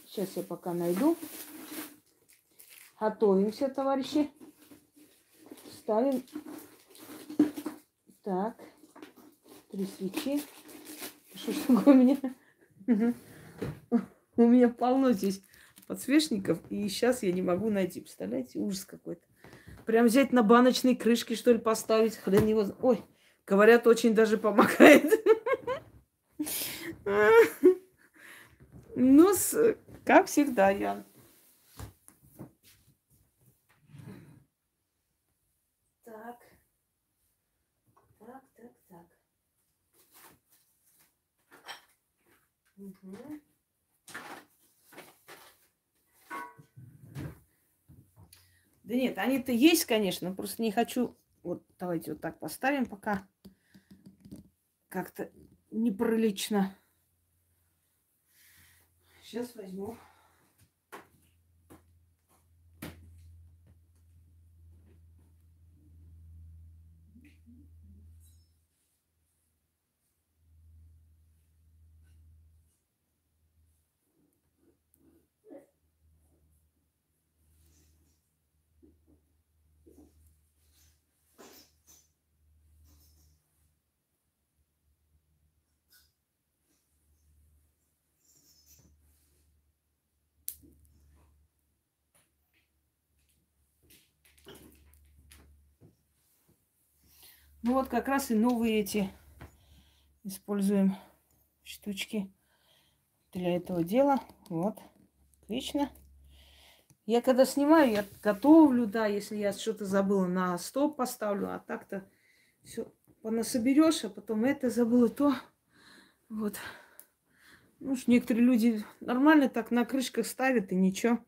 сейчас я пока найду. Готовимся, товарищи. Ставим. Так, 3 свечи. Что ж такое у меня? У меня полно здесь подсвечников, и сейчас я не могу найти. Представляете, ужас какой-то. Прям взять на баночной крышке, что ли, поставить. Хрен его... Ой, говорят, очень даже помогает. Ну, как всегда, Ян. Так. Угу. Да нет, они-то есть, конечно, просто не хочу. Вот давайте вот так поставим пока. Как-то неприлично. Сейчас возьму. Ну вот как раз и новые эти используем штучки для этого дела. Вот, отлично. Я когда снимаю, я готовлю, да, если я что-то забыла, на стоп поставлю, а так-то все понасоберешь, а потом это забыла, то вот. Ну уж некоторые люди нормально так на крышках ставят и ничего,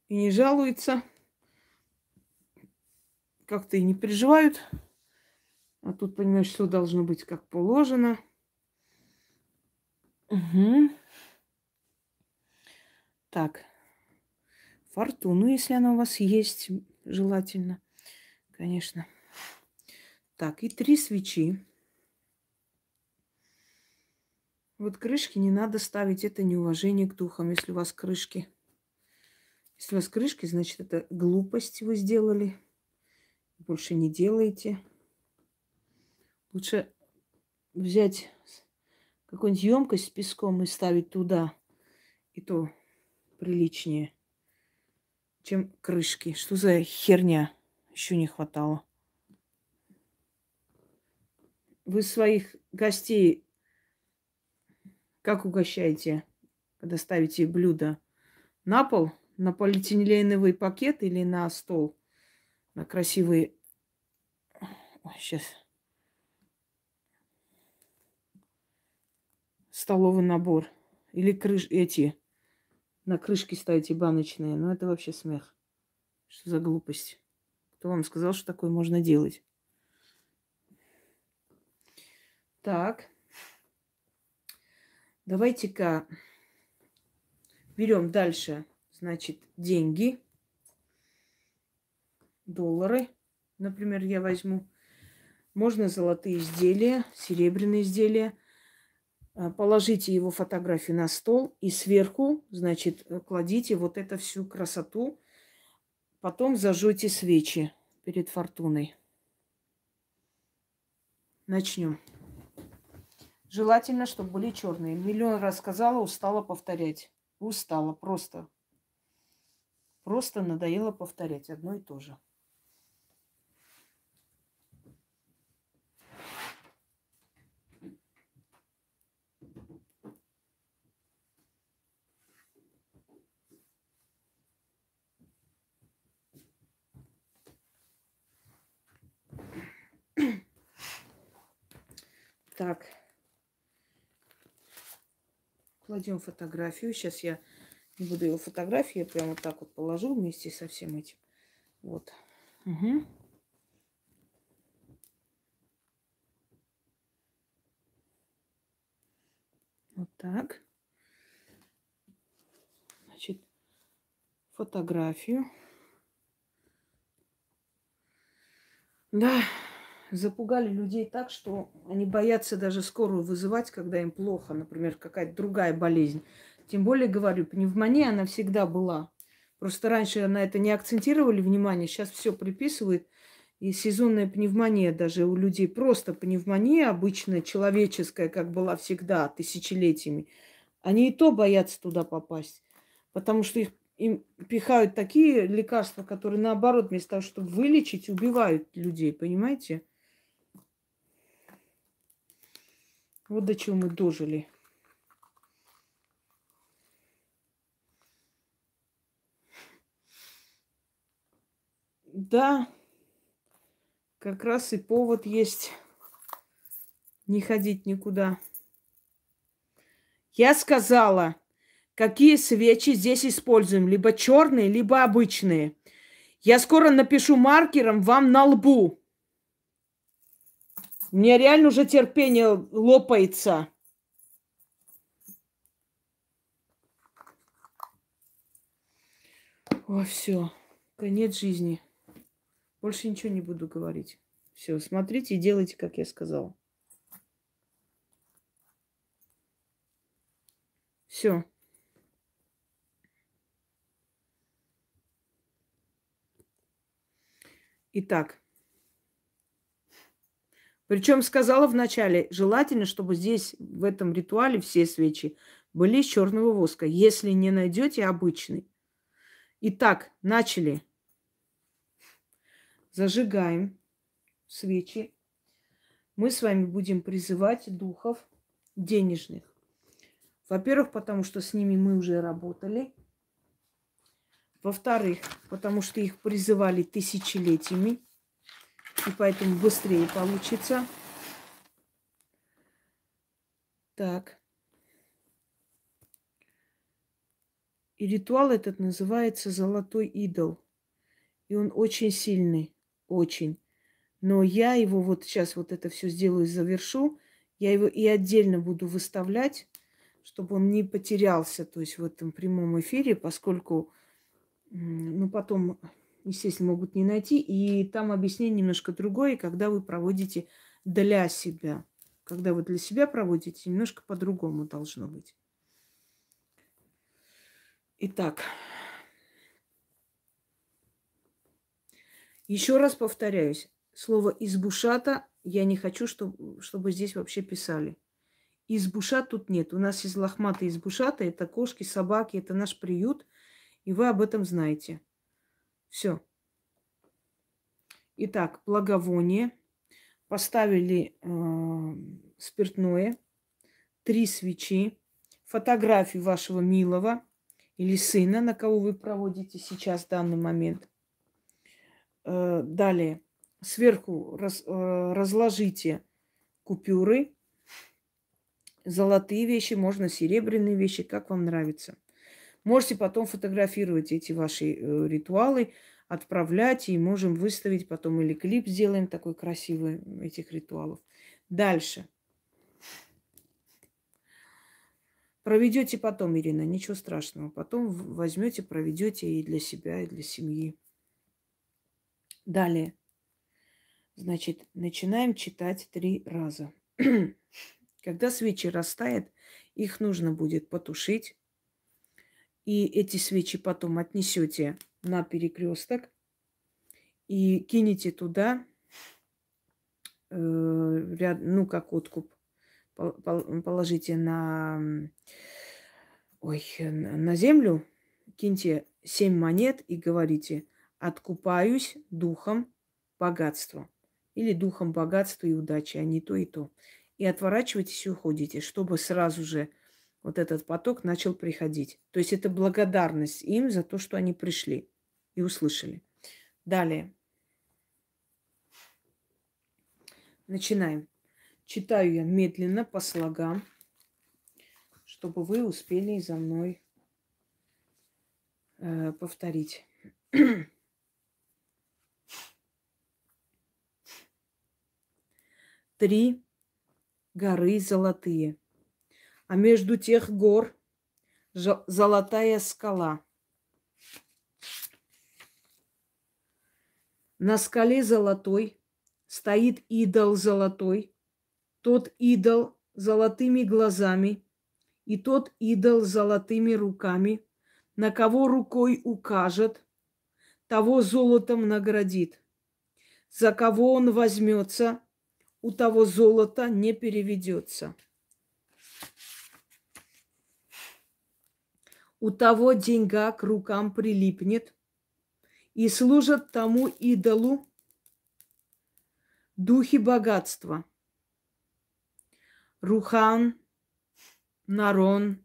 и не жалуются, как-то и не переживают. А тут, понимаешь, все должно быть как положено. Угу. Так. Фортуну, если она у вас есть, желательно, конечно. Так, и 3 свечи. Вот крышки не надо ставить, это неуважение к духам, если у вас крышки. Если у вас крышки, значит, это глупость вы сделали. Больше не делаете. Лучше взять какую-нибудь емкость с песком и ставить туда. И то приличнее, чем крышки. Что за херня? Еще не хватало. Вы своих гостей как угощаете, когда ставите блюдо? На пол? На полиэтиленовый пакет или на стол? На красивый... Ой, сейчас. Столовый набор. Или эти на крышке ставите баночные. Ну, это вообще смех. Что за глупость? Кто вам сказал, что такое можно делать? Так. Давайте-ка берем дальше, значит, деньги, доллары, например, я возьму. Можно золотые изделия, серебряные изделия. Положите его фотографию на стол и сверху, значит, кладите вот эту всю красоту. Потом зажжете свечи перед фортуной. Начнем. Желательно, чтобы были черные. Миллион раз сказала, устала повторять. Устала просто. Просто надоело повторять одно и то же. Так. Кладем фотографию. Сейчас я не буду его фотографии, я прямо вот так вот положу вместе со всем этим. Вот. Угу. Вот так. Значит, фотографию. Да, запугали людей так, что они боятся даже скорую вызывать, когда им плохо, например, какая-то другая болезнь. Тем более, говорю, пневмония, она всегда была. Просто раньше на это не акцентировали внимание, сейчас все приписывают. И сезонная пневмония даже у людей, просто пневмония обычная, человеческая, как была всегда, тысячелетиями. Они и то боятся туда попасть, потому что им пихают такие лекарства, которые, наоборот, вместо того, чтобы вылечить, убивают людей, понимаете? Вот до чего мы дожили. Да, как раз и повод есть не ходить никуда. Я сказала, какие свечи здесь используем. Либо черные, либо обычные. Я скоро напишу маркером вам на лбу. У меня реально уже терпение лопается. Ой, все. Конец жизни. Больше ничего не буду говорить. Все, смотрите и делайте, как я сказала. Все. Итак. Причем сказала вначале, желательно, чтобы здесь, в этом ритуале, все свечи были из черного воска. Если не найдете, обычный. Итак, начали. Зажигаем свечи. Мы с вами будем призывать духов денежных. Во-первых, потому что с ними мы уже работали. Во-вторых, потому что их призывали тысячелетиями. И поэтому быстрее получится. Так. И ритуал этот называется «Золотой идол». И он очень сильный. Очень. Но я его вот сейчас вот это все сделаю и завершу. Я его и отдельно буду выставлять, чтобы он не потерялся, то есть в этом прямом эфире, поскольку, ну, потом, естественно, могут не найти. И там объяснение немножко другое, когда вы проводите для себя. Когда вы для себя проводите, немножко по-другому должно быть. Итак, еще раз повторяюсь. Слово «избушата» я не хочу, чтобы здесь вообще писали. Избушат тут нет. У нас есть лохматые избушата. Это кошки, собаки. Это наш приют. И вы об этом знаете. Все. Итак, благовоние. Поставили спиртное. 3 свечи. Фотографию вашего милого или сына, на кого вы проводите сейчас в данный момент. Далее. Сверху разложите купюры. Золотые вещи, можно серебряные вещи, как вам нравится. Можете потом фотографировать эти ваши ритуалы, отправлять, и можем выставить потом или клип сделаем такой красивый этих ритуалов. Дальше. Проведете потом, Ирина, ничего страшного. Потом возьмете, проведете и для себя, и для семьи. Далее. Значит, начинаем читать 3 раза. Когда свечи растают, их нужно будет потушить. И эти свечи потом отнесете на перекресток и кинете туда, ну, как откуп, положите на землю, киньте 7 монет и говорите: откупаюсь духом богатства. Или духом богатства и удачи, а не то и то. И отворачивайтесь и уходите, чтобы сразу же вот этот поток начал приходить. То есть это благодарность им за то, что они пришли и услышали. Далее. Начинаем. Читаю я медленно по слогам, чтобы вы успели за мной повторить. 3 горы золотые, а между тех гор золотая скала. На скале золотой стоит идол золотой, тот идол золотыми глазами и тот идол золотыми руками. На кого рукой укажет, того золотом наградит. За кого он возьмется, у того золото не переведется. У того деньга к рукам прилипнет, и служат тому идолу духи богатства. Рухан, Нарон,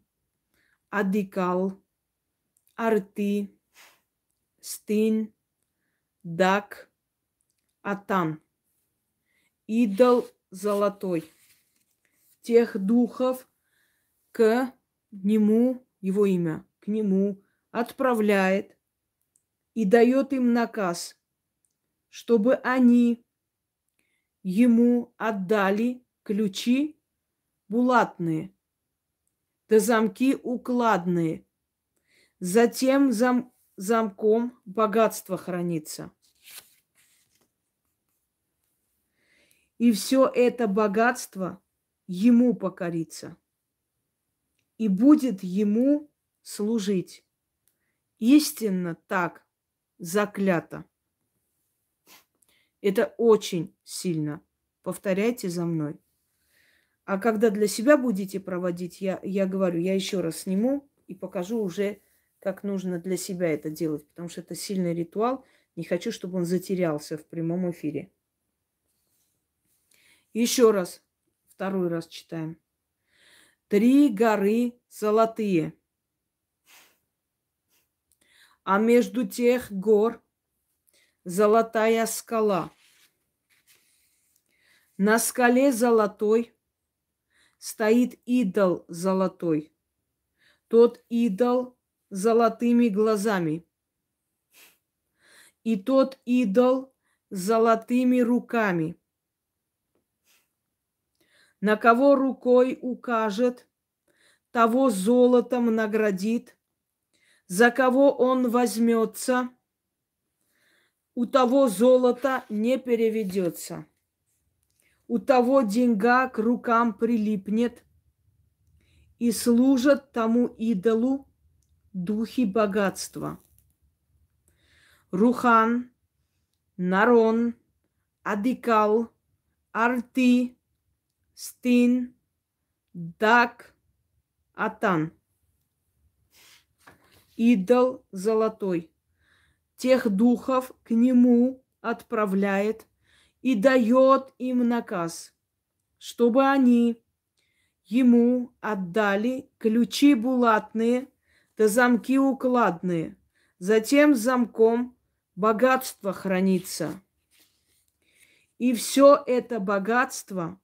Адикал, Арти, Стин, Дак, Атан. Идол золотой. Тех духов к нему, его имя, к нему отправляет и дает им наказ, чтобы они ему отдали ключи булатные, да замки укладные. Затем замком богатство хранится. И все это богатство ему покорится и будет ему служить. Истинно так заклято. Это очень сильно. Повторяйте за мной. А когда для себя будете проводить, я говорю, я еще раз сниму и покажу уже, как нужно для себя это делать. Потому что это сильный ритуал. Не хочу, чтобы он затерялся в прямом эфире. Еще раз. 2 раз читаем. 3 горы золотые, а между тех гор золотая скала. На скале золотой стоит идол золотой. Тот идол золотыми глазами. И тот идол золотыми руками. На кого рукой укажет, того золотом наградит. За кого он возьмется, у того золото не переведется. У того деньга к рукам прилипнет, и служат тому идолу духи богатства. Рухан, Нарон, Адикал, Арти, Стин, Дак, Атан. Идол золотой. Тех духов к нему отправляет и дает им наказ, чтобы они ему отдали ключи булатные да замки укладные. Затем замком богатство хранится. И все это богатство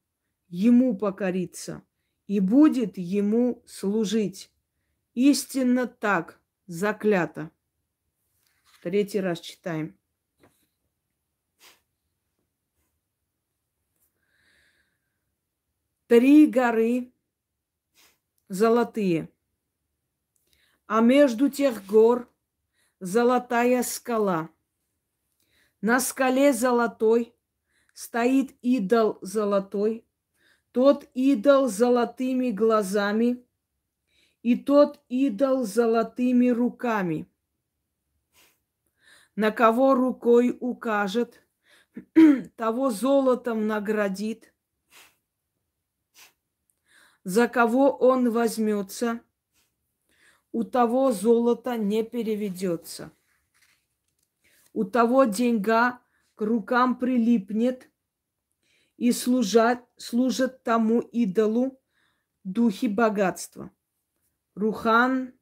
ему покорится и будет ему служить. Истинно так заклято. Третий раз читаем. Три горы золотые, а между тех гор золотая скала. На скале золотой стоит идол золотой, тот идол с золотыми глазами и тот идол с золотыми руками. На кого рукой укажет, того золотом наградит. За кого он возьмется, у того золото не переведется. У того деньга к рукам прилипнет, и служат тому идолу духи богатства. Рухан,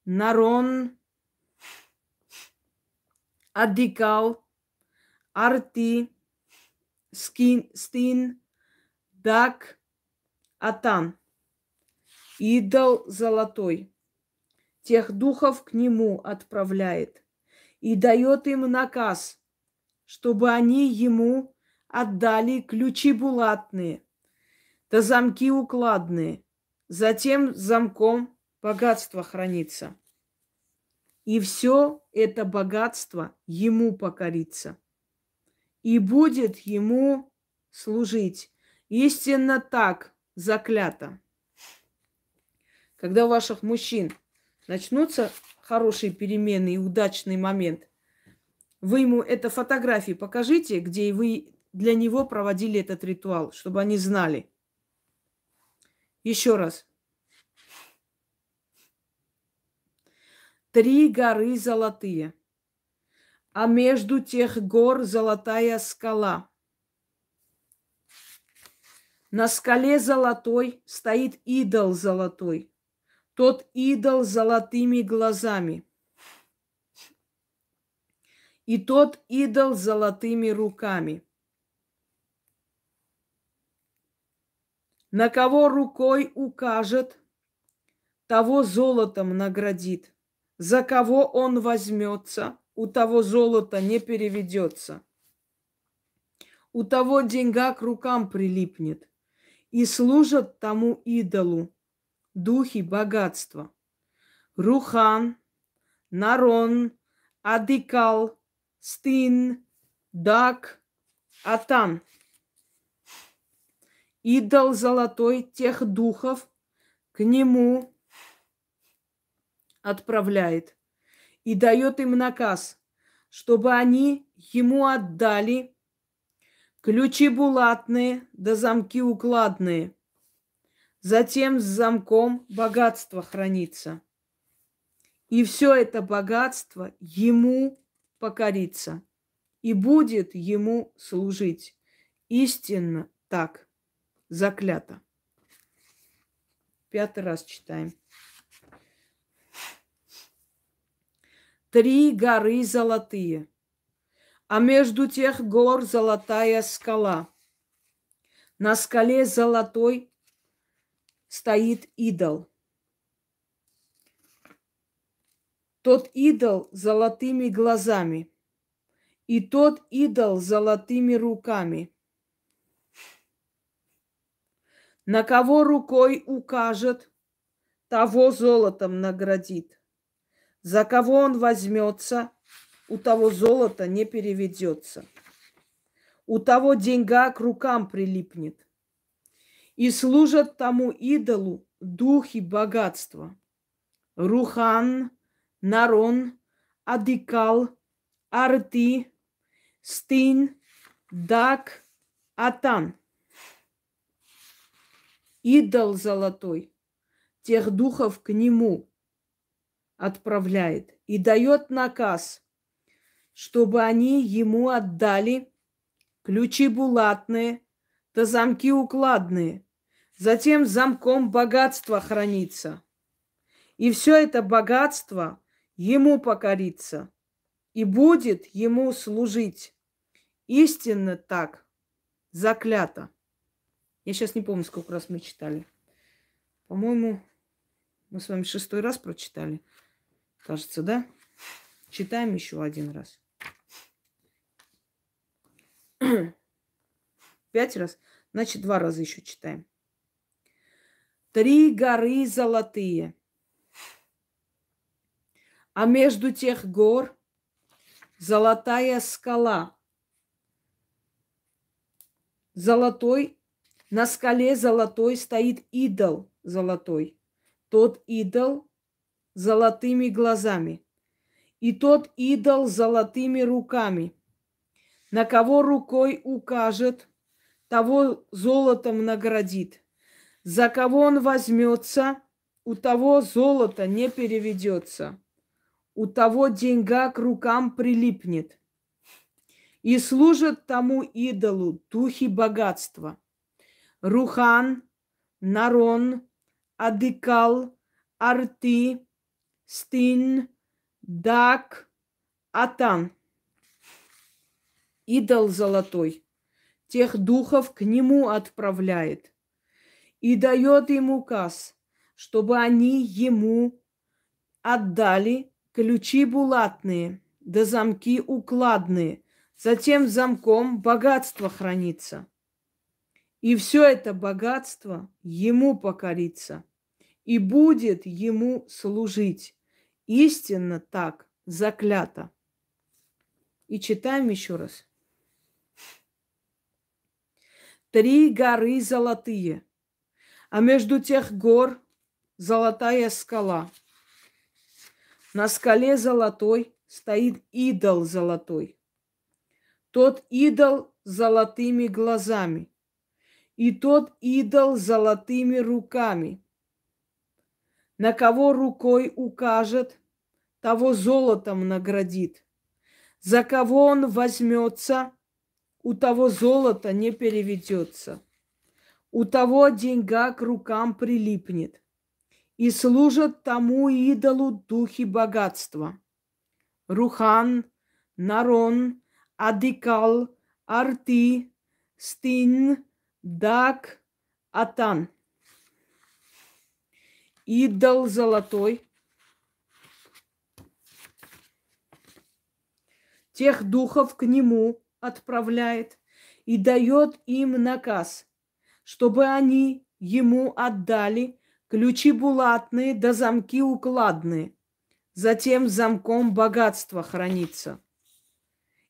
Нарон, Адикал, Арти, Стин, Дак, Атан. Идол золотой тех духов к нему отправляет и дает им наказ, чтобы они ему отдали ключи булатные, да замки укладные. Затем замком богатство хранится. И все это богатство ему покорится. И будет ему служить. Истинно так заклято. Когда у ваших мужчин начнутся хорошие перемены и удачный момент, вы ему это фотографии покажите, где вы для него проводили этот ритуал, чтобы они знали. Еще раз. 3 горы золотые, а между тех гор золотая скала. На скале золотой стоит идол золотой, тот идол с золотыми глазами, и тот идол с золотыми руками. На кого рукой укажет, того золотом наградит. За кого он возьмется, у того золото не переведется. У того деньга к рукам прилипнет, и служат тому идолу духи богатства. Рухан, Нарон, Адикал, Стин, Дак, Атан. Идол золотой тех духов к нему отправляет и дает им наказ, чтобы они ему отдали ключи булатные да замки укладные. Затем с замком богатство хранится. И все это богатство ему покорится и будет ему служить. Истинно так заклято. 5 раз читаем. 3 горы золотые, а между тех гор золотая скала. На скале золотой стоит идол. Тот идол с золотыми глазами, и тот идол с золотыми руками. На кого рукой укажет, того золотом наградит. За кого он возьмется, у того золото не переведется. У того деньга к рукам прилипнет. И служат тому идолу духи богатства. Рухан, Нарон, Адикал, Арти, Стин, Дак, Атан. Идол золотой тех духов к нему отправляет и дает наказ, чтобы они ему отдали ключи булатные да замки укладные. Затем замком богатство хранится. И все это богатство ему покорится и будет ему служить. Истинно так заклято. Я сейчас не помню, сколько раз мы читали. По-моему, мы с вами 6 раз прочитали. Кажется, да? Читаем еще один раз. 5 раз. Значит, 2 раза еще читаем. 3 горы золотые, а между тех гор золотая скала. Золотой, на скале золотой стоит идол золотой. Тот идол золотыми глазами. И тот идол золотыми руками. На кого рукой укажет, того золотом наградит. За кого он возьмется, у того золото не переведется. У того деньга к рукам прилипнет. И служат тому идолу духи богатства. Рухан, Нарон, Адыкал, Арты, Стин, Дак, Атан. Идол золотой тех духов к нему отправляет и дает им указ, чтобы они ему отдали ключи булатные, да замки укладные. Затем замком богатство хранится. И все это богатство ему покорится и будет ему служить. Истинно так заклято. И читаем еще раз. 3 горы золотые, а между тех гор золотая скала. На скале золотой стоит идол золотой. Тот идол с золотыми глазами, и тот идол с золотыми руками. На кого рукой укажет, того золотом наградит. За кого он возьмется, у того золото не переведется. У того деньга к рукам прилипнет. И служат тому идолу духи богатства. Рухан, Нарон, Адыкал, Арты, Стин, Дак, Атан. Идол золотой тех духов к нему отправляет и дает им наказ, чтобы они ему отдали ключи булатные да замки укладные. Затем замком богатство хранится.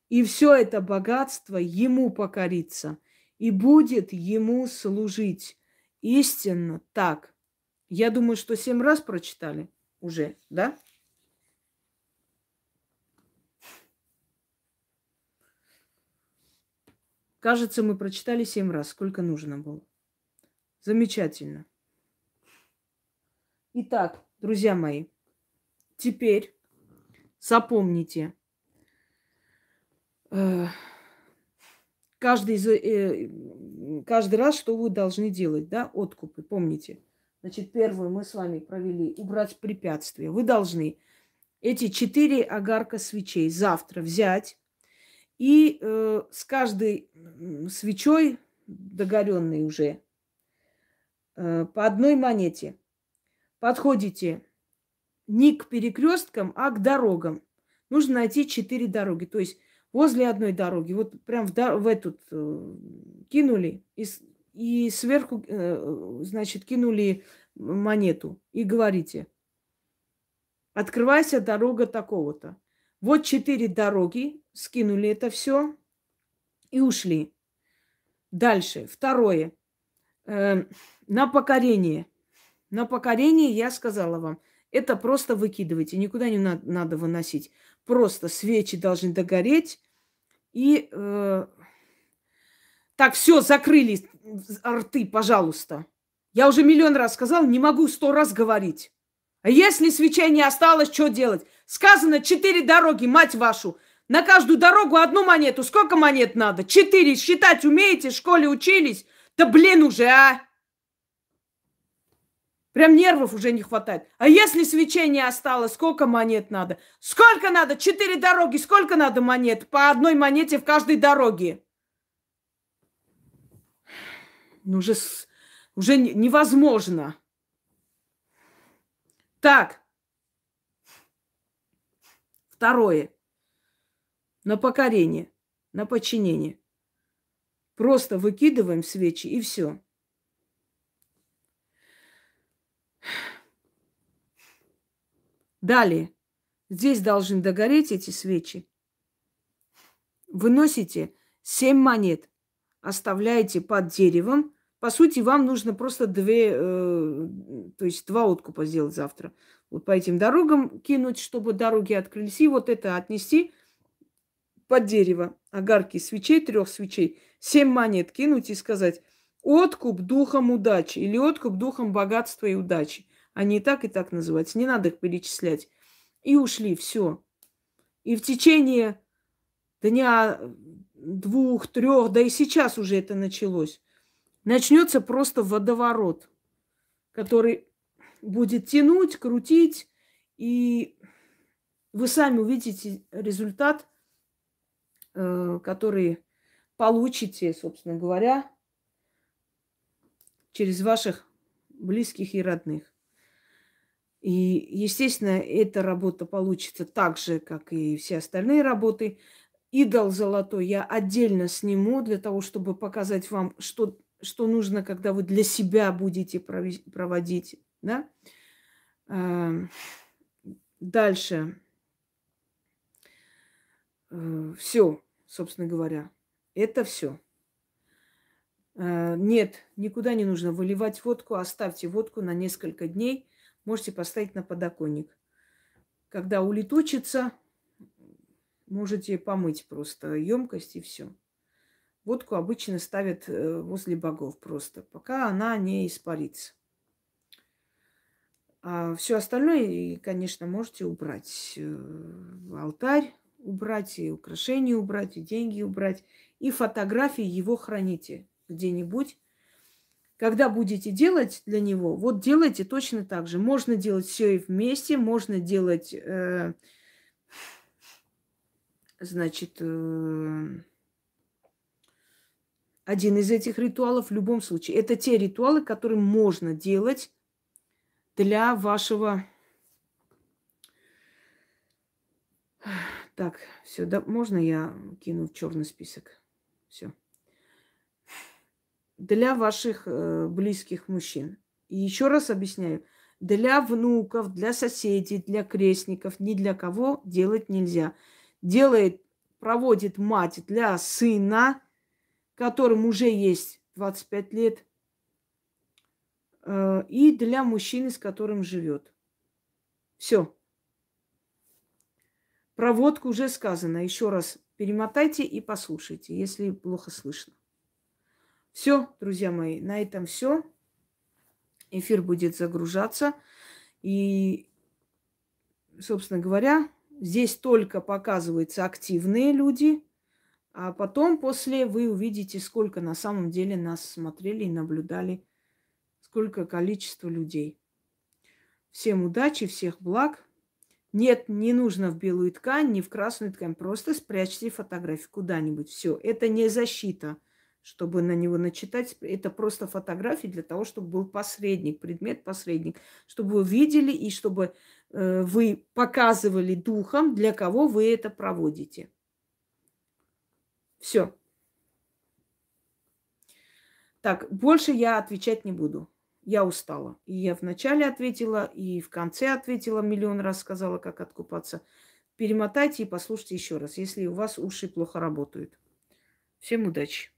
И все это богатство ему покорится и будет ему служить. Истинно так. Я думаю, что 7 раз прочитали уже, да? Кажется, мы прочитали 7 раз, сколько нужно было. Замечательно. Итак, друзья мои, теперь запомните, каждый раз, что вы должны делать, да, откупы, помните. Значит, первую мы с вами провели убрать препятствия. Вы должны эти 4 огарка свечей завтра взять и с каждой свечой, догоренной уже, по одной монете подходите не к перекресткам, а к дорогам. Нужно найти 4 дороги. То есть возле одной дороги, вот прям в эту кинули и сверху, значит, кинули монету и говорите: открывайся дорога такого-то. Вот 4 дороги, скинули это все и ушли. Дальше, второе. На покорение. На покорение я сказала вам, это просто выкидывайте, никуда не надо выносить. Просто свечи должны догореть. И так, все, закрыли рты, пожалуйста. Я уже миллион раз сказала, не могу 100 раз говорить. А если свечей не осталось, что делать? Сказано 4 дороги, мать вашу. На каждую дорогу одну монету. Сколько монет надо? 4. Считать умеете? В школе учились? Да блин уже, а! Прям нервов уже не хватает. А если свечей не осталось, сколько монет надо? Сколько надо? 4 дороги. Сколько надо монет? По одной монете в каждой дороге. Ну, уже невозможно. Так. Второе. На покорение, на подчинение. Просто выкидываем свечи и все. Далее. Здесь должны догореть эти свечи. Выносите 7 монет, оставляете под деревом. По сути, вам нужно просто то есть 2 откупа сделать завтра. Вот по этим дорогам кинуть, чтобы дороги открылись, и вот это отнести под дерево. Огарки свечей, 3 свечей, 7 монет кинуть и сказать: откуп духом удачи или откуп духом богатства и удачи. Они и так называются. Не надо их перечислять. И ушли, все. И в течение дня 2-3, да и сейчас уже это началось, начнется просто водоворот, который будет тянуть, крутить, и вы сами увидите результат, который получите, собственно говоря, через ваших близких и родных. И, естественно, эта работа получится так же, как и все остальные работы. Идол золотой я отдельно сниму для того, чтобы показать вам, что нужно, когда вы для себя будете проводить. Да? Дальше. Все, собственно говоря. Это все. Нет, никуда не нужно выливать водку. Оставьте водку на несколько дней. Можете поставить на подоконник. Когда улетучится, можете помыть просто емкость и все. Водку обычно ставят возле богов просто, пока она не испарится. А все остальное, конечно, можете убрать. Алтарь убрать, и украшения убрать, и деньги убрать. И фотографии его храните где-нибудь. Когда будете делать для него, вот делайте точно так же. Можно делать все и вместе, можно делать, один из этих ритуалов в любом случае. Это те ритуалы, которые можно делать для вашего... Так, все, да, можно я кину в черный список? Все. Для ваших близких мужчин. И еще раз объясняю. Для внуков, для соседей, для крестников, ни для кого делать нельзя. Проводит мать для сына, которому уже есть 25 лет, и для мужчины, с которым живет. Все. Проводку уже сказано. Еще раз перемотайте и послушайте, если плохо слышно. Все, друзья мои, на этом все. Эфир будет загружаться. И, собственно говоря, здесь только показываются активные люди, а потом после вы увидите, сколько на самом деле нас смотрели и наблюдали, сколько количество людей. Всем удачи, всех благ. Нет, не нужно в белую ткань, не в красную ткань. Просто спрячьте фотографию куда-нибудь. Все. Это не защита, чтобы на него начитать. Это просто фотографии для того, чтобы был посредник, предмет-посредник. Чтобы вы видели и чтобы вы показывали духом, для кого вы это проводите. Все. Так, больше я отвечать не буду. Я устала. И я вначале ответила, и в конце ответила, миллион раз сказала, как откупаться. Перемотайте и послушайте еще раз, если у вас уши плохо работают. Всем удачи!